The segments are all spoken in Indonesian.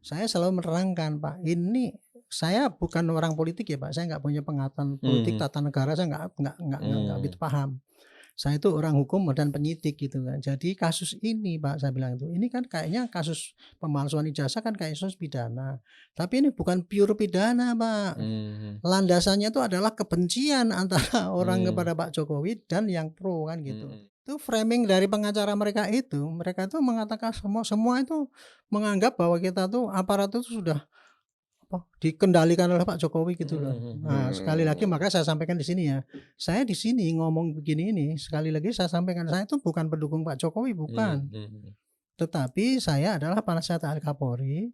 saya selalu menerangkan, Pak, ini saya bukan orang politik ya, Pak, saya nggak punya pengetahuan politik, Mhm. tata negara saya nggak begitu paham. Saya itu orang hukum dan penyidik gitu kan. Jadi kasus ini, Pak, saya bilang itu, ini kan kayaknya kasus pemalsuan ijazah kan kayak kasus pidana. Tapi ini bukan pure pidana, Pak. Mhm. Landasannya itu adalah kebencian antara orang Mmm. kepada Pak Jokowi dan yang pro kan gitu. Mhm. Itu framing dari pengacara mereka itu mengatakan semua itu menganggap bahwa kita tuh aparat itu sudah dikendalikan oleh Pak Jokowi gitu loh. Nah, sekali lagi Mhm. maka saya sampaikan di sini ya. Saya di sini ngomong begini ini, sekali lagi saya sampaikan saya itu bukan pendukung Pak Jokowi, bukan. Mhm. Tetapi saya adalah penasihat ahli Kapolri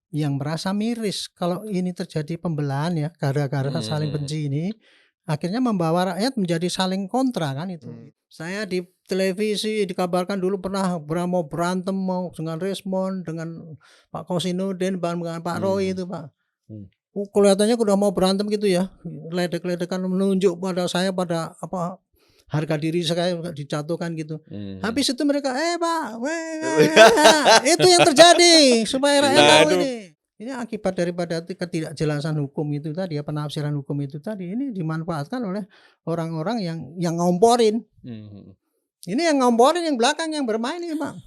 yang merasa miris kalau ini terjadi pembelahan ya, gara-gara saling Mhm. benci ini, akhirnya membawa rakyat menjadi saling kontra kan itu. Saya di televisi dikabarkan dulu pernah mau berantem mau dengan Resmond, dengan Pak Kosinudin, dengan Pak Roy itu, Pak. Mhm. Kelihatannya udah mau berantem gitu ya, ledek-ledekan menunjuk pada saya, pada harga diri saya dijatuhkan gitu. Mhm. Habis itu mereka, Pak, itu yang terjadi supaya rakyat Nah, tahu itu ini. Ini akibat daripada ketidakjelasan hukum itu tadi ya, penafsiran hukum itu tadi, ini dimanfaatkan oleh orang-orang yang ngomporin. Mhm. Ini yang ngomporin yang belakang yang bermain ini, Pak.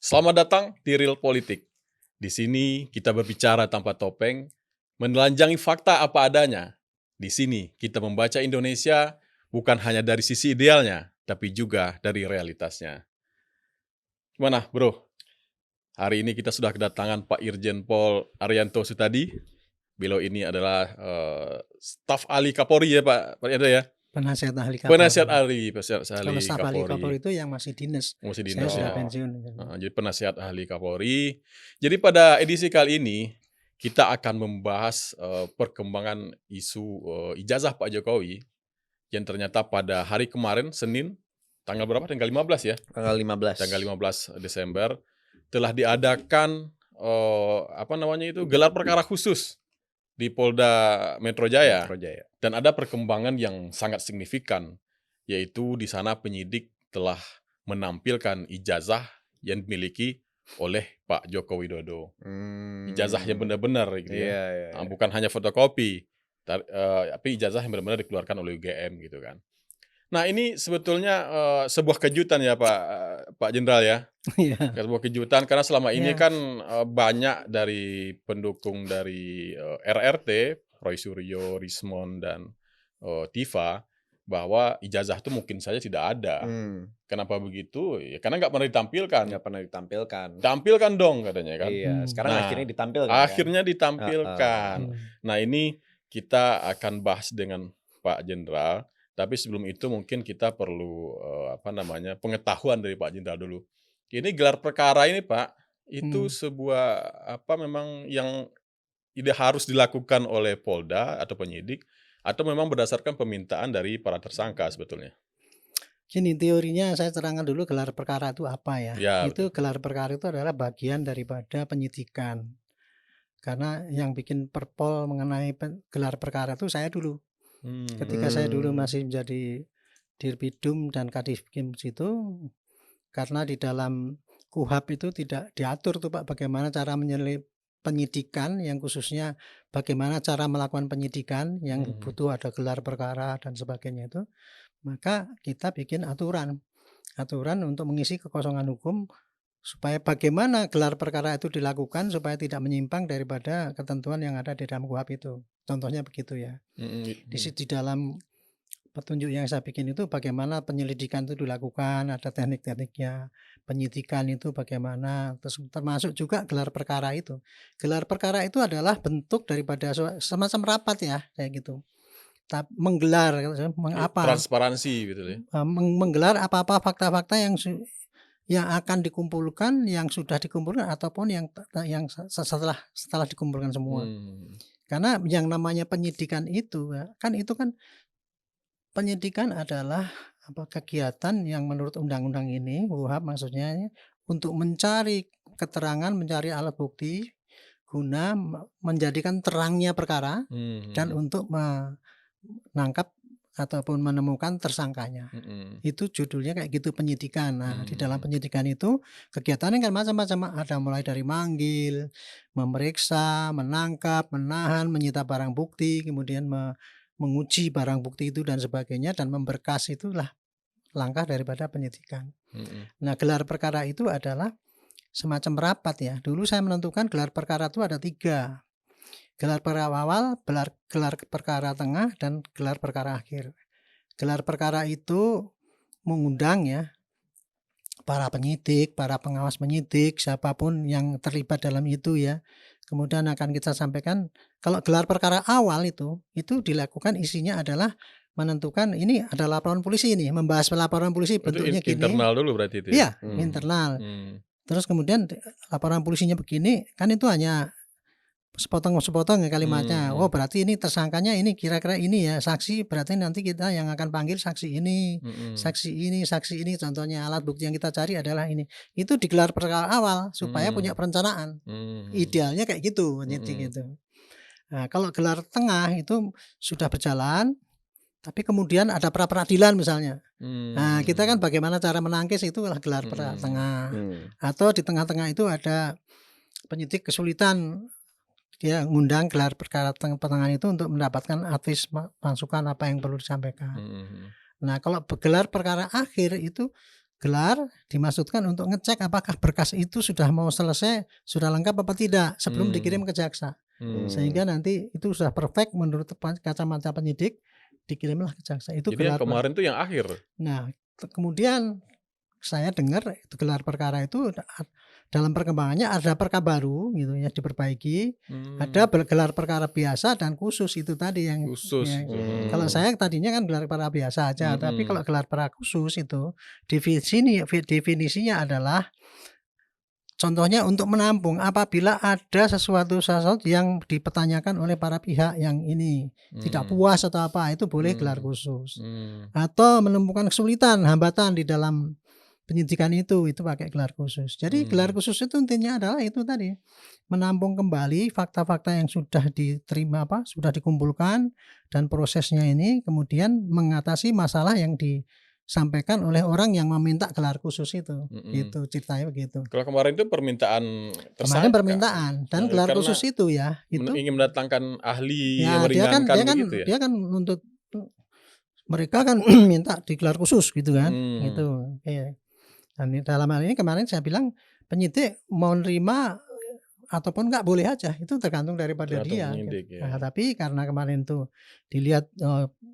Selamat datang di Real Politik. Di sini kita berbicara tanpa topeng, menelanjangi fakta apa adanya. Di sini kita membaca Indonesia bukan hanya dari sisi idealnya, tapi juga dari realitasnya. Gimana, Bro? Hari ini kita sudah kedatangan Pak Irjen Pol Arianto Sutadi. Beliau ini adalah staf ahli Kapolri ya, Pak Arianto ya? Penasihat ahli Penasihat Kapolri. Kalau ahli staf ahli Kapolri. Kapolri itu yang masih dinas. Masih Saya dinas sudah ya. pensiun. Jadi penasihat ahli Kapolri. Jadi pada edisi kali ini kita akan membahas perkembangan isu ijazah Pak Jokowi yang ternyata pada hari kemarin Senin tanggal berapa? Tanggal 15 ya? Tanggal 15. Tanggal 15 Desember telah diadakan gelar perkara khusus di Polda Metro Jaya. Dan ada perkembangan yang sangat signifikan, yaitu di sana penyidik telah menampilkan ijazah yang dimiliki oleh Pak Joko Widodo. Ijazah yang benar-benar gitu ya. Iya. Bukan hanya fotokopi, tapi ijazah yang benar-benar dikeluarkan oleh UGM gitu kan. Nah, ini sebetulnya sebuah kejutan ya Pak Jenderal ya. Iya. Sebuah kejutan karena selama ini Iya. kan banyak dari pendukung dari RRT, Roy Suryo, Rismond, dan Tifa, bahwa ijazah itu mungkin saja tidak ada. Kenapa begitu? Ya, karena nggak pernah ditampilkan. Nggak pernah ditampilkan. Tampilkan dong katanya kan. Iya, sekarang Nah, akhirnya ditampilkan. Akhirnya ditampilkan. Hmm. Nah, ini kita akan bahas dengan Pak Jenderal, tapi sebelum itu mungkin kita perlu pengetahuan dari Pak Jenderal dulu. Ini gelar perkara ini Pak, itu sebuah memang yang harus dilakukan oleh Polda atau penyidik, atau memang berdasarkan permintaan dari para tersangka sebetulnya? Gini, teorinya saya terangkan dulu gelar perkara itu apa ya. Ya, Itu gelar perkara itu adalah bagian daripada penyidikan. Karena yang bikin perpol mengenai gelar perkara itu saya dulu. Ketika saya dulu masih menjadi Dirbidum dan Kadifkim situ, karena di dalam KUHAP itu tidak diatur tuh Pak bagaimana cara penyidikan, yang khususnya bagaimana cara melakukan penyidikan yang butuh ada gelar perkara dan sebagainya itu, maka kita bikin aturan untuk mengisi kekosongan hukum supaya bagaimana gelar perkara itu dilakukan supaya tidak menyimpang daripada ketentuan yang ada di dalam KUHAP itu. Contohnya begitu ya. Di dalam petunjuk yang saya bikin itu bagaimana penyelidikan itu dilakukan, ada teknik-tekniknya, penyidikan itu bagaimana, terus termasuk juga gelar perkara itu. Gelar perkara itu adalah bentuk daripada semacam rapat ya, kayak gitu. Menggelar transparansi gitu ya. Menggelar apa-apa fakta-fakta yang akan dikumpulkan, yang sudah dikumpulkan ataupun yang setelah dikumpulkan semua. Karena yang namanya penyidikan itu kan penyidikan adalah kegiatan yang menurut undang-undang ini, KUHAP maksudnya, untuk mencari keterangan, mencari alat bukti guna menjadikan terangnya perkara dan untuk menangkap ataupun menemukan tersangkanya. Itu judulnya kayak gitu, penyidikan. Nah, di dalam penyidikan itu kegiatannya kan macam-macam, ada mulai dari manggil, memeriksa, menangkap, menahan, menyita barang bukti, kemudian menguji barang bukti itu dan sebagainya, dan memberkas. Itulah langkah daripada penyidikan. Nah, gelar perkara itu adalah semacam rapat ya. Dulu saya menentukan gelar perkara itu ada 3. Gelar perkara awal, gelar perkara tengah, dan gelar perkara akhir. Gelar perkara itu mengundang ya para penyidik, para pengawas penyidik, siapapun yang terlibat dalam itu ya. Kemudian akan kita sampaikan, kalau gelar perkara awal itu dilakukan isinya adalah menentukan ini ada laporan polisi, ini membahas laporan polisi bentuknya gini. Internal dulu berarti itu ya? Iya, internal. Terus kemudian laporan polisinya begini, kan itu hanya sepotong-sepotong ya kalimatnya. Oh, berarti ini tersangkanya ini kira-kira ini ya, saksi berarti nanti kita yang akan panggil saksi ini, saksi ini, contohnya alat bukti yang kita cari adalah ini. Itu digelar perkara awal supaya punya perencanaan. Idealnya kayak gitu, penyidik gitu. Nah, kalau gelar tengah itu sudah berjalan, tapi kemudian ada pra peradilan misalnya. Nah, kita kan bagaimana cara menangkis, itu adalah gelar perkara tengah. Atau di tengah-tengah itu ada penyidik kesulitan, dia ngundang gelar perkara tengah itu untuk mendapatkan advis masukan apa yang perlu disampaikan. Nah, kalau gelar perkara akhir itu gelar dimaksudkan untuk ngecek apakah berkas itu sudah mau selesai, sudah lengkap apa tidak sebelum dikirim ke jaksa. Sehingga nanti itu sudah perfect menurut kacamata penyidik, dikirimlah ke jaksa. Itu jadi yang kemarin itu yang akhir. Nah, kemudian saya dengar itu gelar perkara itu dalam perkembangannya ada perkara baru gitu ya, diperbaiki. Ada gelar perkara biasa dan khusus, itu tadi yang khusus. Ya, kalau saya tadinya kan gelar perkara biasa aja, tapi kalau gelar perkara khusus itu definisinya adalah contohnya untuk menampung apabila ada sesuatu yang dipertanyakan oleh para pihak yang ini tidak puas atau apa, itu boleh gelar khusus. Atau menemukan kesulitan, hambatan di dalam penyidikan itu pakai gelar khusus. Jadi gelar khusus itu intinya adalah itu tadi, menampung kembali fakta-fakta yang sudah diterima, sudah dikumpulkan, dan prosesnya ini kemudian mengatasi masalah yang disampaikan oleh orang yang meminta gelar khusus itu. Gitu ceritanya begitu. Kalau kemarin itu permintaan tersangka. Kemarin permintaan dan gelar khusus itu ya, itu ingin mendatangkan ahli ya, yang meringankan begitu ya. Dia kan menuntut, mereka kan minta digelar khusus gitu kan. Gitu. Iya. Dan dalam hal ini kemarin saya bilang penyidik mau nerima ataupun enggak boleh aja, itu tergantung daripada dia. Penyidik, ya. Nah, tapi karena kemarin tuh dilihat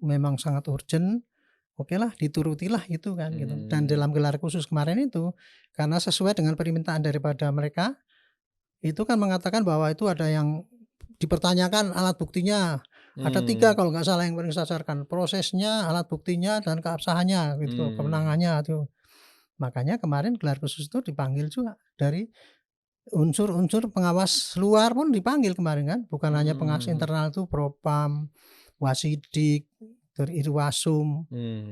memang sangat urgent, oke lah diturutilah itu kan gitu. Dan dalam gelar khusus kemarin itu karena sesuai dengan permintaan daripada mereka, itu kan mengatakan bahwa itu ada yang dipertanyakan alat buktinya. Ada 3 kalau nggak salah yang paling disasarkan, prosesnya, alat buktinya, dan keabsahannya gitu, kemenangannya itu. Makanya kemarin gelar khusus itu dipanggil juga dari unsur-unsur pengawas luar pun dipanggil kemarin kan, bukan hanya pengawas internal itu Propam, Wasidik, dari Irwasum,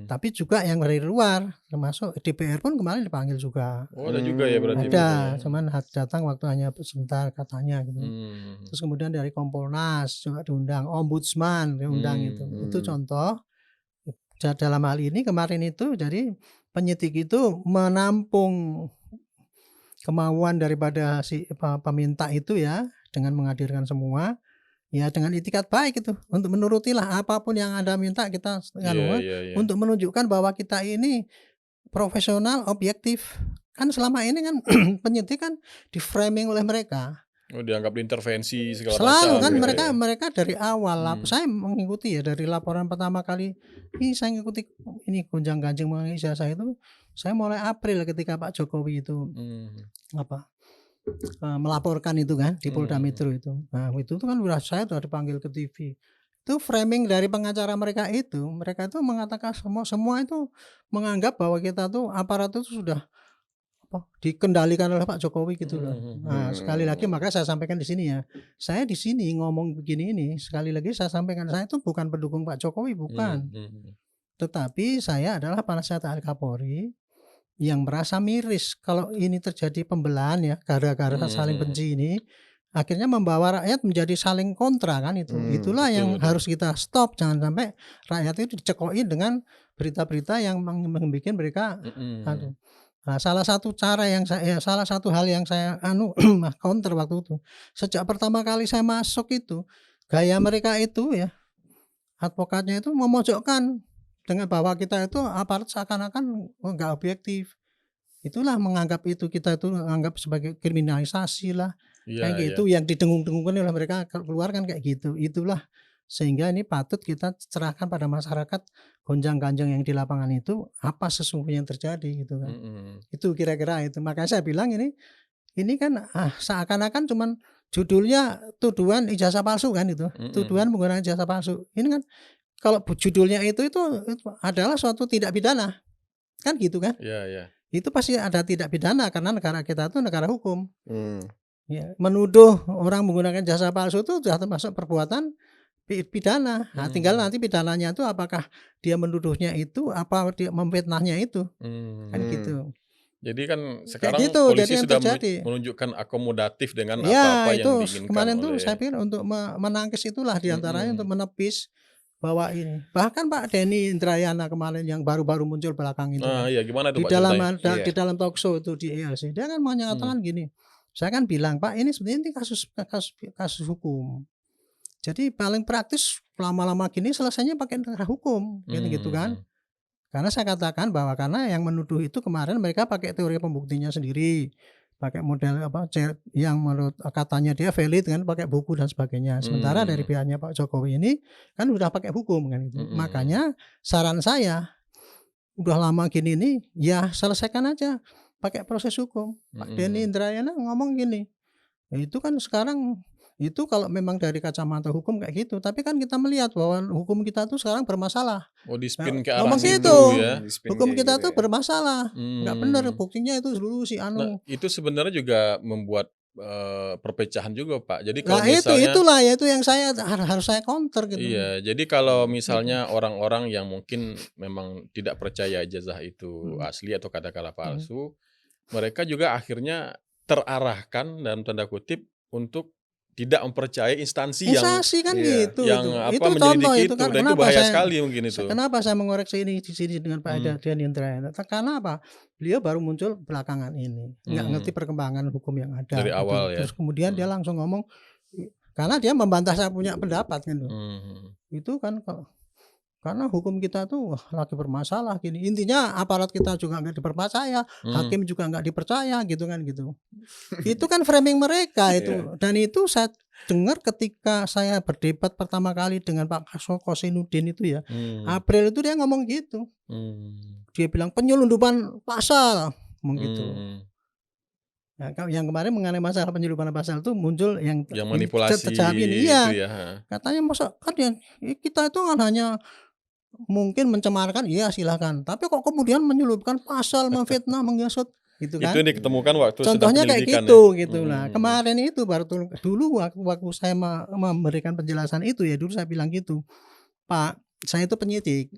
tapi juga yang dari luar, termasuk DPR pun kemarin dipanggil juga. Oh, ada juga ya berarti. Ada, cuman datang waktu hanya sebentar katanya gitu. Terus kemudian dari Kompolnas juga diundang, Ombudsman diundang itu contoh. Dalam hal ini kemarin itu jadi penyidik itu menampung kemauan daripada si peminta itu ya, dengan menghadirkan semua ya dengan itikat baik itu, untuk menurutilah apapun yang Anda minta kita untuk menunjukkan bahwa kita ini profesional, objektif. Kan selama ini kan penyidik kan di framing oleh mereka. Oh, dianggap intervensi segala selalu macam. Selalu kan mereka dari awal saya mengikuti ya, dari laporan pertama kali ini saya mengikuti ini gonjang-ganjing mengenai ijazah itu, saya mulai April ketika Pak Jokowi itu melaporkan itu kan di Polda Metro itu. Nah, itu kan saya sudah dipanggil ke TV. Itu framing dari pengacara mereka itu mengatakan semua itu menganggap bahwa kita tuh aparat itu sudah dikendalikan oleh Pak Jokowi gitu loh. Nah, sekali lagi maka saya sampaikan di sini ya. Saya di sini ngomong begini ini, sekali lagi saya sampaikan, saya itu bukan pendukung Pak Jokowi, bukan. Tetapi saya adalah penasihat ahli Kapolri yang merasa miris kalau ini terjadi pembelahan ya, gara-gara saling benci ini. akhirnya membawa rakyat menjadi saling kontra kan itu. Itulah yang harus kita stop, jangan sampai rakyat itu dicekoki dengan berita-berita yang membuat mereka Nah, salah satu hal yang saya counter waktu itu. Sejak pertama kali saya masuk itu, gaya mereka itu ya, advokatnya itu memojokkan dengan bahwa kita itu aparat seakan-akan enggak objektif. Itulah menganggap itu kita itu anggap sebagai kriminalisasi lah. Kayak gitu yang didengung-dengungkan oleh mereka keluarkan kayak gitu. Itulah sehingga ini patut kita serahkan pada masyarakat gonjang-ganjing yang di lapangan itu apa sesungguhnya yang terjadi gitu kan. Itu kira-kira itu. Makanya saya bilang ini kan seakan-akan cuman judulnya tuduhan ijazah palsu kan itu. Tuduhan menggunakan ijazah palsu. Ini kan kalau judulnya itu adalah suatu tindak pidana. Kan gitu kan? Iya. Itu pasti ada tindak pidana karena negara kita itu negara hukum. Ya, menuduh orang menggunakan jasa palsu itu sudah termasuk perbuatan pidana. Nah, tinggal nanti pidananya itu apakah dia menuduhnya itu apa dia memfitnahnya itu. Kan gitu. Jadi kan sekarang gitu, polisi sudah menunjukkan akomodatif dengan apa-apa yang diinginkan kemarin oleh... tuh saya pikir untuk menangkis itulah diantaranya untuk menepis bahwa ini. Bahkan Pak Denny Indrayana kemarin yang baru-baru muncul belakang itu. Iya, gimana itu di Pak? Di dalam talk show itu di ELC dia kan menyatakan gini. Saya kan bilang, Pak, ini sebenarnya kasus hukum. Jadi paling praktis lama-lama gini selesainya pakai negara hukum, gitu kan. Karena saya katakan bahwa karena yang menuduh itu kemarin mereka pakai teori pembuktinya sendiri. Pakai model yang menurut katanya dia valid kan, pakai buku dan sebagainya. Sementara dari pihaknya Pak Jokowi ini kan udah pakai hukum kan itu. Makanya saran saya udah lama gini nih ya selesaikan aja pakai proses hukum. Pak Denny Indrayana ngomong gini. Ya itu kan sekarang itu kalau memang dari kacamata hukum kayak gitu, tapi kan kita melihat bahwa hukum kita tuh sekarang bermasalah. Dispin ke arah situ ya. Hukum kita tuh bermasalah, nggak benar, buktinya itu dulu si Nah, itu sebenarnya juga membuat perpecahan juga Pak. Jadi kalau misalnya itu yang harus saya counter gitu. Iya, jadi kalau misalnya orang-orang yang mungkin memang tidak percaya ijazah itu asli atau kata-kata palsu, mereka juga akhirnya terarahkan dalam tanda kutip untuk tidak mempercayai instansi yang menyelidiki itu. Dan itu bahaya sekali mungkin itu. Kenapa saya mengoreksi ini di sini dengan Pak Denny Indrayana? Karena apa? Beliau baru muncul belakangan ini, nggak ngerti perkembangan hukum yang ada. Dari awal ya. Terus kemudian dia langsung ngomong, karena dia membantah saya punya pendapat kan. Itu kan karena hukum kita tuh lagi bermasalah gini. Intinya aparat kita juga nggak dipercaya, hakim juga nggak dipercaya gitu kan gitu. Itu kan framing mereka itu. Dan itu saya dengar ketika saya berdebat pertama kali dengan Pak Kosinudin itu ya. April itu dia ngomong gitu. Dia bilang penyelundupan pasal gitu. Nah, yang kemarin mengenai masalah penyelundupan pasal itu muncul yang manipulasi ini. Itu ya. Katanya masa kan kita itu kan hanya mungkin mencemarkan, iya silakan. Tapi kok kemudian menyeludupkan pasal, memfitnah, menghasut, gitu kan? Itu yang ditemukan waktu contohnya kayak gitu, gitu. Nah, kemarin itu baru dulu waktu saya memberikan penjelasan itu ya dulu saya bilang gitu, Pak, saya itu penyidik.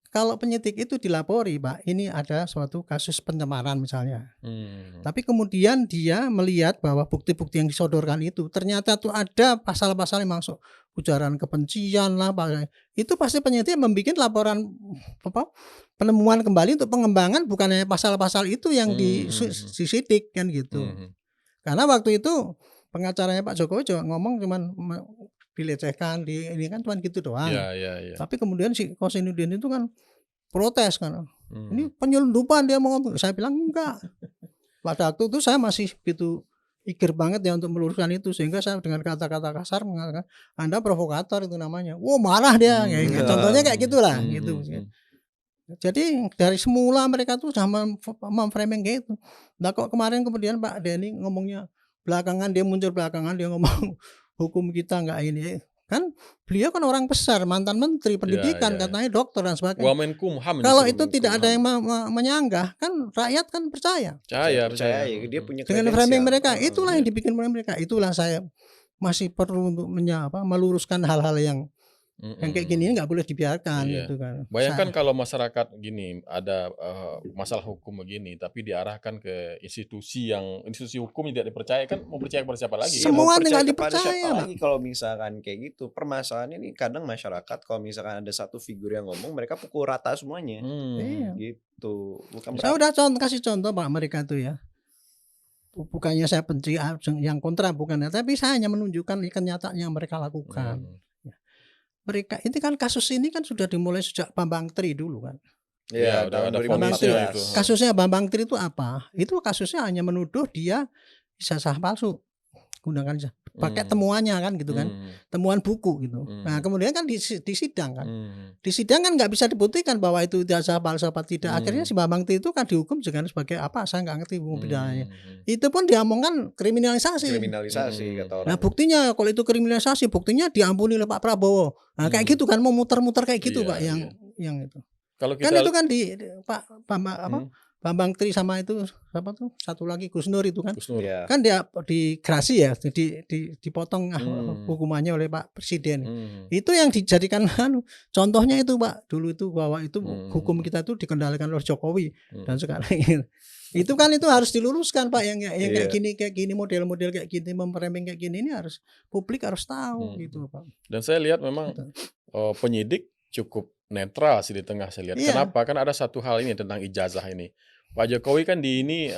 Kalau penyidik itu dilapori, Pak, ini ada suatu kasus pencemaran misalnya. Tapi kemudian dia melihat bahwa bukti-bukti yang disodorkan itu ternyata tuh ada pasal-pasal yang masuk ujaran kebencian lah, Pak. Itu pasti penyidik membuat laporan penemuan kembali untuk pengembangan bukannya pasal-pasal itu yang disidik kan gitu. Karena waktu itu pengacaranya Pak Jokowi juga ngomong cuman dilecehkan, ini kan cuma gitu doang. Tapi kemudian si Kosinudin itu kan protes kan. Ini penyelundupan dia mau ngomong. Saya bilang enggak. Pada waktu itu saya masih gitu eager banget ya untuk meluruskan itu, sehingga saya dengan kata-kata kasar mengatakan Anda provokator itu namanya. Wow, marah dia. Contohnya kayak gitulah gitu. Jadi dari semula mereka tuh sudah memframing kayak itu. Nah kok kemarin kemudian Pak Denny ngomongnya belakangan dia muncul belakangan dia ngomong hukum kita enggak ini. Kan beliau kan orang besar, mantan menteri pendidikan, katanya dokter dan sebagainya. Wamenkumham. Kalau itu tidak ada yang menyanggah, kan rakyat kan percaya. Percaya. Dia punya dengan framing mereka, itulah yang dibikin oleh mereka. Itulah saya masih perlu untuk meluruskan hal-hal yang Yang kayak gini nggak boleh dibiarkan Iya. gitu kan. Bayangkan kalau masyarakat gini ada masalah hukum begini, tapi diarahkan ke institusi hukum yang tidak dipercaya, kan mau percaya kepada siapa lagi? Iya, Semua mau tinggal percaya kepada dipercaya, siapa Pak. lagi kalau misalkan kayak gitu. Permasalahannya nih kadang masyarakat kalau misalkan ada satu figur yang ngomong, mereka pukul rata semuanya. Iya. Gitu. Bukan Saya udah kasih contoh Pak mereka tuh ya. Bukannya saya benci yang kontra, bukan, tapi saya hanya menunjukkan kenyataan yang mereka lakukan. Mereka ini kan kasus ini kan sudah dimulai sejak Bambang Tri dulu kan. Iya, udah ada Bambang Tri. vonisnya itu. Kasusnya Bambang Tri itu apa? Itu kasusnya hanya menuduh dia ijazah palsu, gunakan pakai temuannya kan gitu kan, temuan buku gitu. Nah kemudian kan di sidang kan, di sidang kan nggak bisa dibuktikan bahwa itu ijazah palsu apa tidak. Akhirnya si Bambang Tri itu kan dihukum dengan sebagai apa? Saya nggak ngerti hukum pidananya. Itu pun diomongkan kriminalisasi. Kata orang. Nah buktinya kalau itu kriminalisasi, buktinya diampuni oleh Pak Prabowo. Nah kayak gitu kan, mau muter-muter kayak gitu Pak, yang itu. Kalau Kan itu kan di Pak Bambang Tri sama itu siapa tuh satu lagi Gus Nur itu kan. Kan dia digrasi ya, dipotong hukumannya oleh Pak Presiden. Itu yang dijadikan contohnya itu Pak dulu itu, bahwa itu hukum kita itu dikendalikan oleh Jokowi dan sekarang itu kan itu harus diluruskan Pak, yang kayak gini model-model kayak gini, memframing kayak gini, ini harus publik harus tahu gitu Pak. Dan saya lihat memang penyidik cukup netral sih di tengah, saya lihat. Kenapa? Kan ada satu hal ini tentang ijazah ini. Pak Jokowi kan di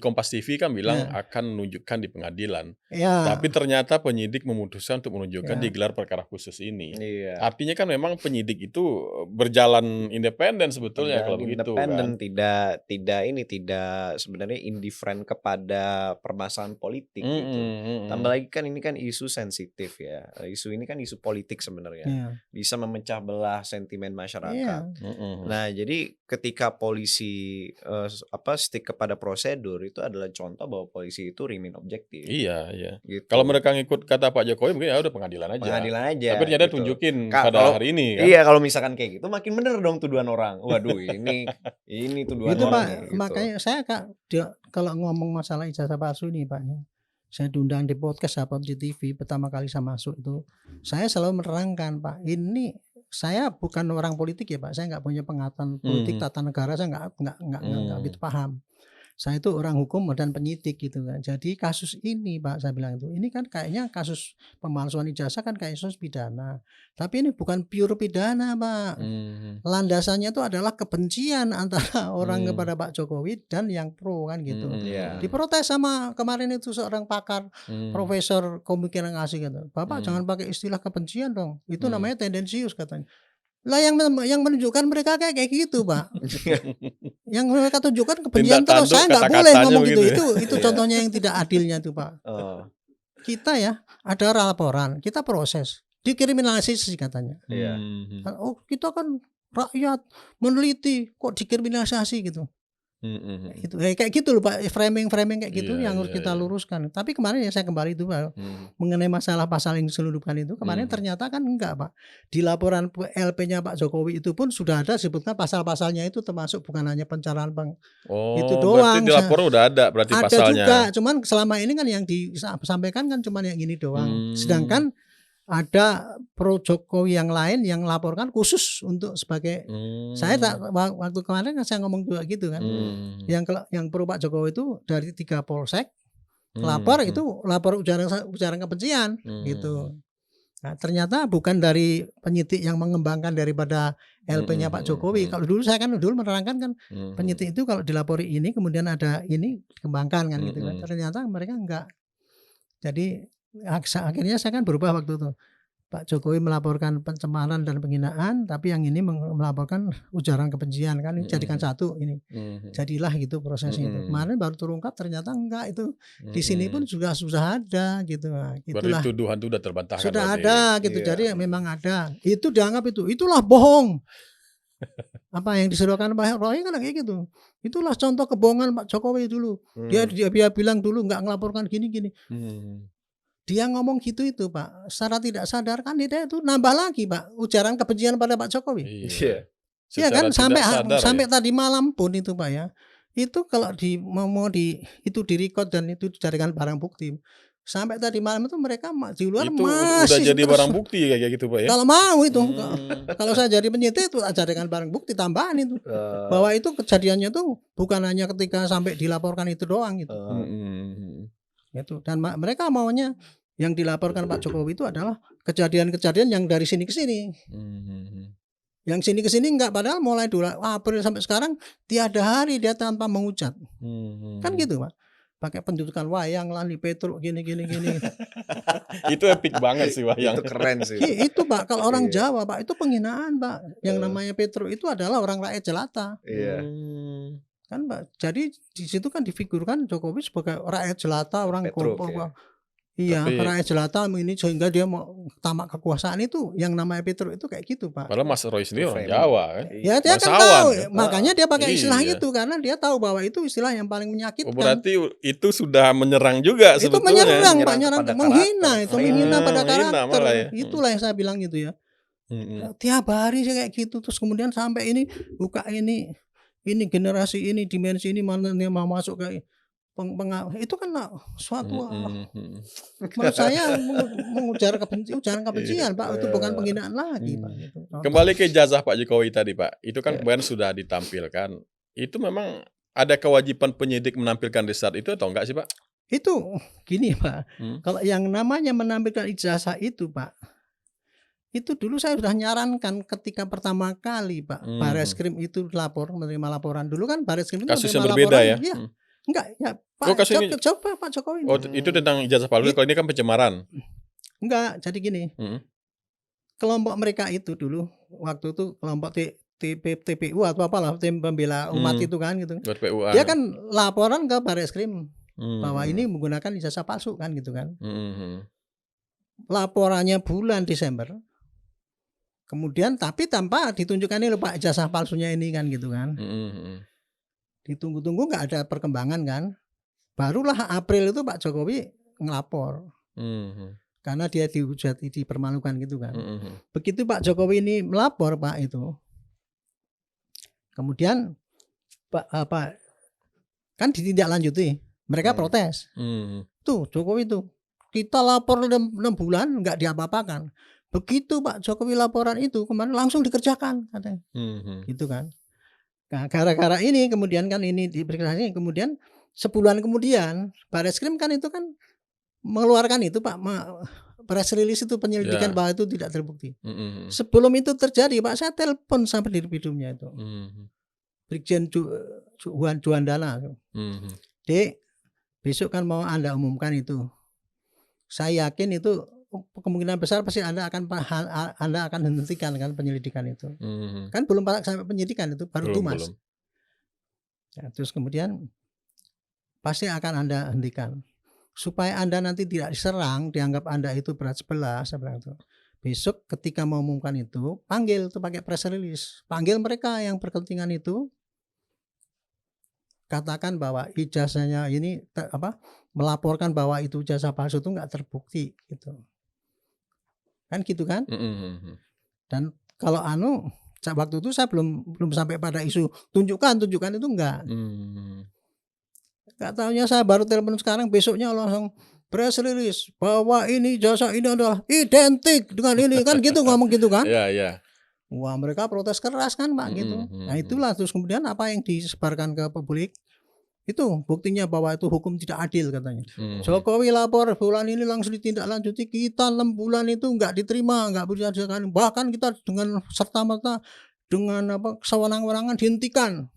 Kompas TV kan bilang akan menunjukkan di pengadilan. Tapi ternyata penyidik memutuskan untuk menunjukkan di gelar perkara khusus ini. Artinya kan memang penyidik itu berjalan independen sebetulnya kalau begitu kan. Tidak sebenarnya indifferent kepada permasalahan politik gitu. Tambah lagi kan ini kan isu sensitif ya. Isu ini kan isu politik sebenarnya. Bisa memecah belah sentimen masyarakat. Nah, jadi ketika polisi stick kepada prosedur, itu adalah contoh bahwa polisi itu remain objektif. Iya. Gitu. Kalau mereka ngikut kata Pak Jokowi mungkin udah pengadilan aja. Tapi ternyata gitu. tunjukin pada hari ini kan. Iya, kalau misalkan kayak gitu makin bener dong tuduhan orang. Waduh, ini tuduhan itu orang. Pak, gitu. makanya saya kalau ngomong masalah ijazah palsu ini Pak ya. Saya diundang di podcast apa di TV pertama kali saya masuk itu, saya selalu menerangkan Pak, ini saya bukan orang politik ya Pak, saya nggak punya pengetahuan politik tata negara, saya nggak begitu paham. Saya itu orang hukum dan penyidik gitu kan. Jadi kasus ini Pak, saya bilang itu, ini kan kayaknya kasus pemalsuan ijazah kan kasus pidana. Tapi ini bukan pure pidana Pak. Landasannya itu adalah kebencian antara orang kepada Pak Jokowi dan yang pro kan gitu. Diprotes sama kemarin itu seorang pakar profesor komunikasi gitu. Bapak jangan pakai istilah kebencian dong. Itu namanya tendensius katanya. Lah yang menunjukkan mereka kayak gitu Pak. Yang mereka tunjukkan kebencian terus, saya nggak boleh ngomong gitu. Itu contohnya yang tidak adilnya itu Pak. Kita ya ada laporan, kita proses, dikriminalisasi katanya. Oh kita kan rakyat meneliti kok dikriminalisasi gitu. Itu kayak gitu loh Pak, framing kayak gitu yang harus kita luruskan. Tapi kemarin ya saya kembali itu Pak, mengenai masalah pasal yang diselundupkan itu kemarin ternyata kan enggak Pak. Di laporan LP-nya Pak Jokowi itu pun sudah ada sebutkan pasal-pasalnya itu, termasuk bukan hanya pencalonan itu doang. Berarti di laporan udah ada berarti ada pasalnya. Ada juga, cuman selama ini kan yang disampaikan kan cuman yang ini doang. Sedangkan ada pro Jokowi yang lain yang laporkan khusus untuk sebagai saya waktu kemarin saya ngomong juga gitu kan. Yang pro Pak Jokowi itu dari 3 polsek lapor itu lapor ujaran kebencian gitu. Nah, ternyata bukan dari penyidik yang mengembangkan daripada LP-nya Pak Jokowi. Kalau dulu saya kan menerangkan kan penyidik itu kalau dilapori ini kemudian ada ini dikembangkan kan gitu kan. Ternyata mereka enggak. Jadi akhirnya saya kan berubah waktu itu. Pak Jokowi melaporkan pencemaran dan penghinaan, tapi yang ini melaporkan ujaran kebencian kan, jadikan satu ini. Jadilah gitu prosesnya itu. Kemarin baru terungkap ternyata enggak itu. Di sini pun juga sudah ada gitu. Nah, itulah. Berarti tuduhan itu sudah terbantahkan. Sudah ada gitu. Jadi memang ada. Itu dianggap itulah bohong. Apa yang diserukan Pak Roy kan kayak gitu. Itulah contoh kebohongan Pak Jokowi dulu. Dia bilang dulu enggak ngelaporkan gini-gini. Dia ngomong gitu itu Pak, secara tidak sadar kan dia itu nambah lagi Pak ujaran kebencian pada Pak Jokowi. Iya kan sampai tadi malam pun itu Pak ya. Itu kalau itu di record dan itu dijadikan barang bukti. Sampai tadi malam itu mereka di luar Itu masih udah jadi terus. barang bukti kayak gitu Pak ya? Kalau mau itu, kalau saya jadi penyidik itu jadikan barang bukti tambahan itu, bahwa itu kejadiannya tuh bukan hanya ketika sampai dilaporkan itu doang gitu. Gitu. Dan mereka maunya yang dilaporkan Pak Jokowi itu adalah kejadian-kejadian yang dari sini ke sini. Yang sini ke sini enggak, padahal mulai 2 April sampai sekarang tiada hari dia tanpa mengucat. Kan gitu, Pak. Pakai pendudukan wayang lah di Petruk gini. Itu epic banget sih wayang. Itu keren sih. Itu Pak, kalau orang Jawa Pak itu penghinaan Pak. Yang namanya Petruk itu adalah orang rakyat jelata. Iya. Kan Pak. Jadi di situ kan difigurkan Jokowi sebagai rakyat jelata, orang Petruk, koruptor. Iya, rakyat jelata ini sehingga dia mau tamak kekuasaan itu, yang namanya Petruk itu kayak gitu Pak. Padahal Mas Roy sendiri orang Jawa kan. Ya dia kan tahu, makanya dia pakai istilah itu karena dia tahu bahwa itu istilah yang paling menyakitkan. Berarti itu sudah menyerang juga itu sebetulnya. Menyerang Pak, menghina itu, menghina pada karakter. Ya. Itulah yang saya bilang gitu ya. Tiap hari sih kayak gitu, terus kemudian sampai ini buka ini generasi ini, dimensi ini mana yang mau masuk ke itu kan suatu menurut saya ujaran kebencian Pak, itu bukan penghinaan lagi Pak. Gitu. Kembali ke ijazah Pak Jokowi tadi Pak, itu kan kemarin sudah ditampilkan. Itu memang ada kewajiban penyidik menampilkan di saat itu atau enggak sih Pak? Itu gini Pak, kalau yang namanya menampilkan ijazah itu Pak, itu dulu saya sudah nyarankan ketika pertama kali Pak Bareskrim itu menerima laporan. Dulu kan Bareskrim itu kasus yang menerima berbeda laporan, ya? Enggak, ya Pak, coba Pak Jokowi. Oh, itu tentang ijazah palsu, kalau ini kan pencemaran. Enggak, jadi gini. Kelompok mereka itu dulu, waktu itu kelompok TPU atau apalah, tim pembela umat itu kan gitu. Dia kan laporan ke Bareskrim bahwa ini menggunakan ijazah palsu kan gitu kan. Laporannya bulan Desember. Kemudian tapi tanpa ditunjukkan ini Pak ijazah palsunya ini kan gitu kan. Ditunggu-tunggu nggak ada perkembangan kan, barulah April itu Pak Jokowi ngelapor karena dia dihujat, dipermalukan gitu kan. Begitu Pak Jokowi ini melapor Pak itu, kemudian Pak kan ditindaklanjuti, mereka protes. Tuh Jokowi tuh kita lapor 6 bulan nggak diapa-apakan. Begitu Pak Jokowi laporan itu kemarin langsung dikerjakan katanya, gitu kan. Nah, gara-gara ini kemudian kan ini diperiksa, kemudian sebulan kemudian Bareskrim kan itu kan mengeluarkan itu Pak press release itu penyelidikan bahwa itu tidak terbukti. Sebelum itu terjadi Pak, saya telepon sampai di Dirpidumnya itu, Brigjen Juandana, Dek, besok kan mau Anda umumkan itu. Saya yakin itu kemungkinan besar pasti Anda akan hentikan kan penyelidikan itu. Kan belum sampai penyidikan itu, baru tumas. Ya, terus kemudian pasti akan Anda hentikan supaya Anda nanti tidak diserang, dianggap Anda itu berat sebelah seperti itu. Besok ketika mau umumkan itu, panggil tuh pakai press release, panggil mereka yang berkepentingan itu, katakan bahwa ijazahnya ini melaporkan bahwa itu ijazah palsu itu nggak terbukti gitu. Kan gitu kan? Dan kalau waktu itu saya belum sampai pada isu tunjukkan itu enggak. Enggak tahunya saya baru telepon sekarang, besoknya langsung press release bahwa ini jasa ini adalah identik dengan ini kan gitu, ngomong gitu kan? Iya. Wah, mereka protes keras kan Pak gitu. Nah itulah terus kemudian apa yang disebarkan ke publik itu buktinya bahwa itu hukum tidak adil katanya. Jokowi lapor bulan ini langsung ditindaklanjuti, kita 6 bulan itu nggak diterima, nggak bisa dilakukan, bahkan kita dengan serta-merta dengan sewenang-wenangan dihentikan.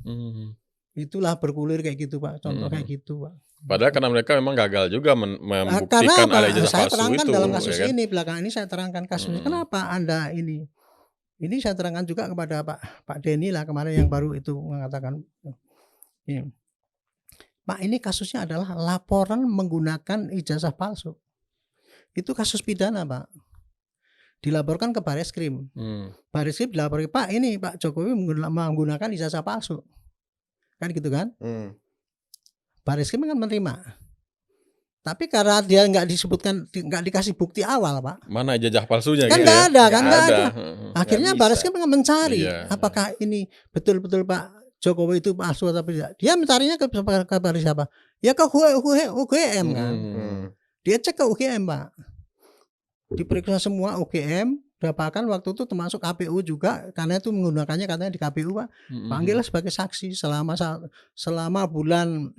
Itulah bergulir kayak gitu Pak, contoh kayak gitu Pak. Padahal karena mereka memang gagal juga membuktikan ada ijazah palsu itu. Saya terangkan dalam kasus ini, belakangan ini saya terangkan kasusnya. Kenapa Anda ini saya terangkan juga kepada Pak Denny lah kemarin yang baru itu mengatakan ini. Pak, ini kasusnya adalah laporan menggunakan ijazah palsu. Itu kasus pidana Pak. Dilaporkan ke Bareskrim. Bareskrim dilaporkan, Pak ini Pak Jokowi menggunakan ijazah palsu. Kan gitu kan? Bareskrim kan menerima. Tapi karena dia nggak disebutkan, nggak dikasih bukti awal Pak. Mana ijazah palsunya? Kan nggak ada, kan nggak ada. Akhirnya Bareskrim mencari apakah ini betul-betul Pak Jokowi itu palsu atau tidak. Dia mencarinya ke siapa? Ya ke UGM kan. Dia cek ke UGM, Pak. Diperiksa semua UGM, bahkan waktu itu termasuk KPU juga, karena itu menggunakannya katanya di KPU, Pak. Panggillah sebagai saksi selama bulan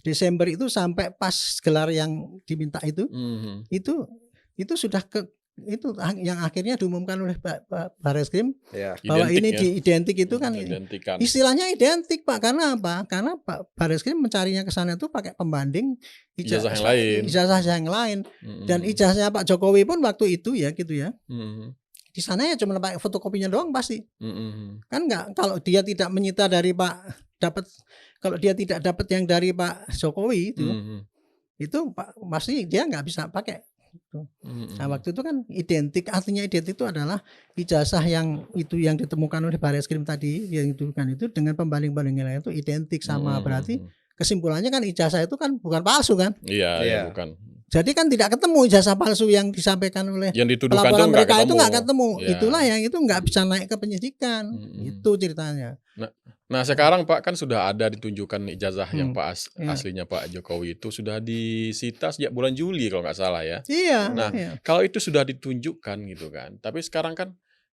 Desember itu sampai pas gelar yang diminta itu sudah itu yang akhirnya diumumkan oleh Barreskrim bahwa ini identik itu kan istilahnya identik, Pak. Karena apa? Karena Pak Barreskrim mencarinya ke sana itu pakai pembanding ijazah yang lain dan ijazahnya Pak Jokowi pun waktu itu ya gitu ya. Di sana ya cuma pakai fotokopinya doang pasti. Kan enggak, kalau dia tidak menyita dari kalau dia tidak dapat yang dari Pak Jokowi itu Pak pasti dia nggak bisa pakai. Nah waktu itu kan identik, artinya identik itu adalah ijazah yang ditemukan oleh Barreskrim tadi yang itu kan itu dengan pembanding-banding lain itu identik sama, berarti kesimpulannya kan ijazah itu kan bukan palsu kan? Iya bukan. Jadi kan tidak ketemu ijazah palsu yang disampaikan oleh yang dituduhkan pelaporan mereka itu nggak ketemu. Itulah yang itu nggak bisa naik ke penyidikan. Itu ceritanya. Nah sekarang Pak kan sudah ada ditunjukkan ijazah yang aslinya Pak Jokowi itu sudah disita sejak bulan Juli kalau nggak salah ya. Iya. Nah kalau itu sudah ditunjukkan gitu kan, tapi sekarang kan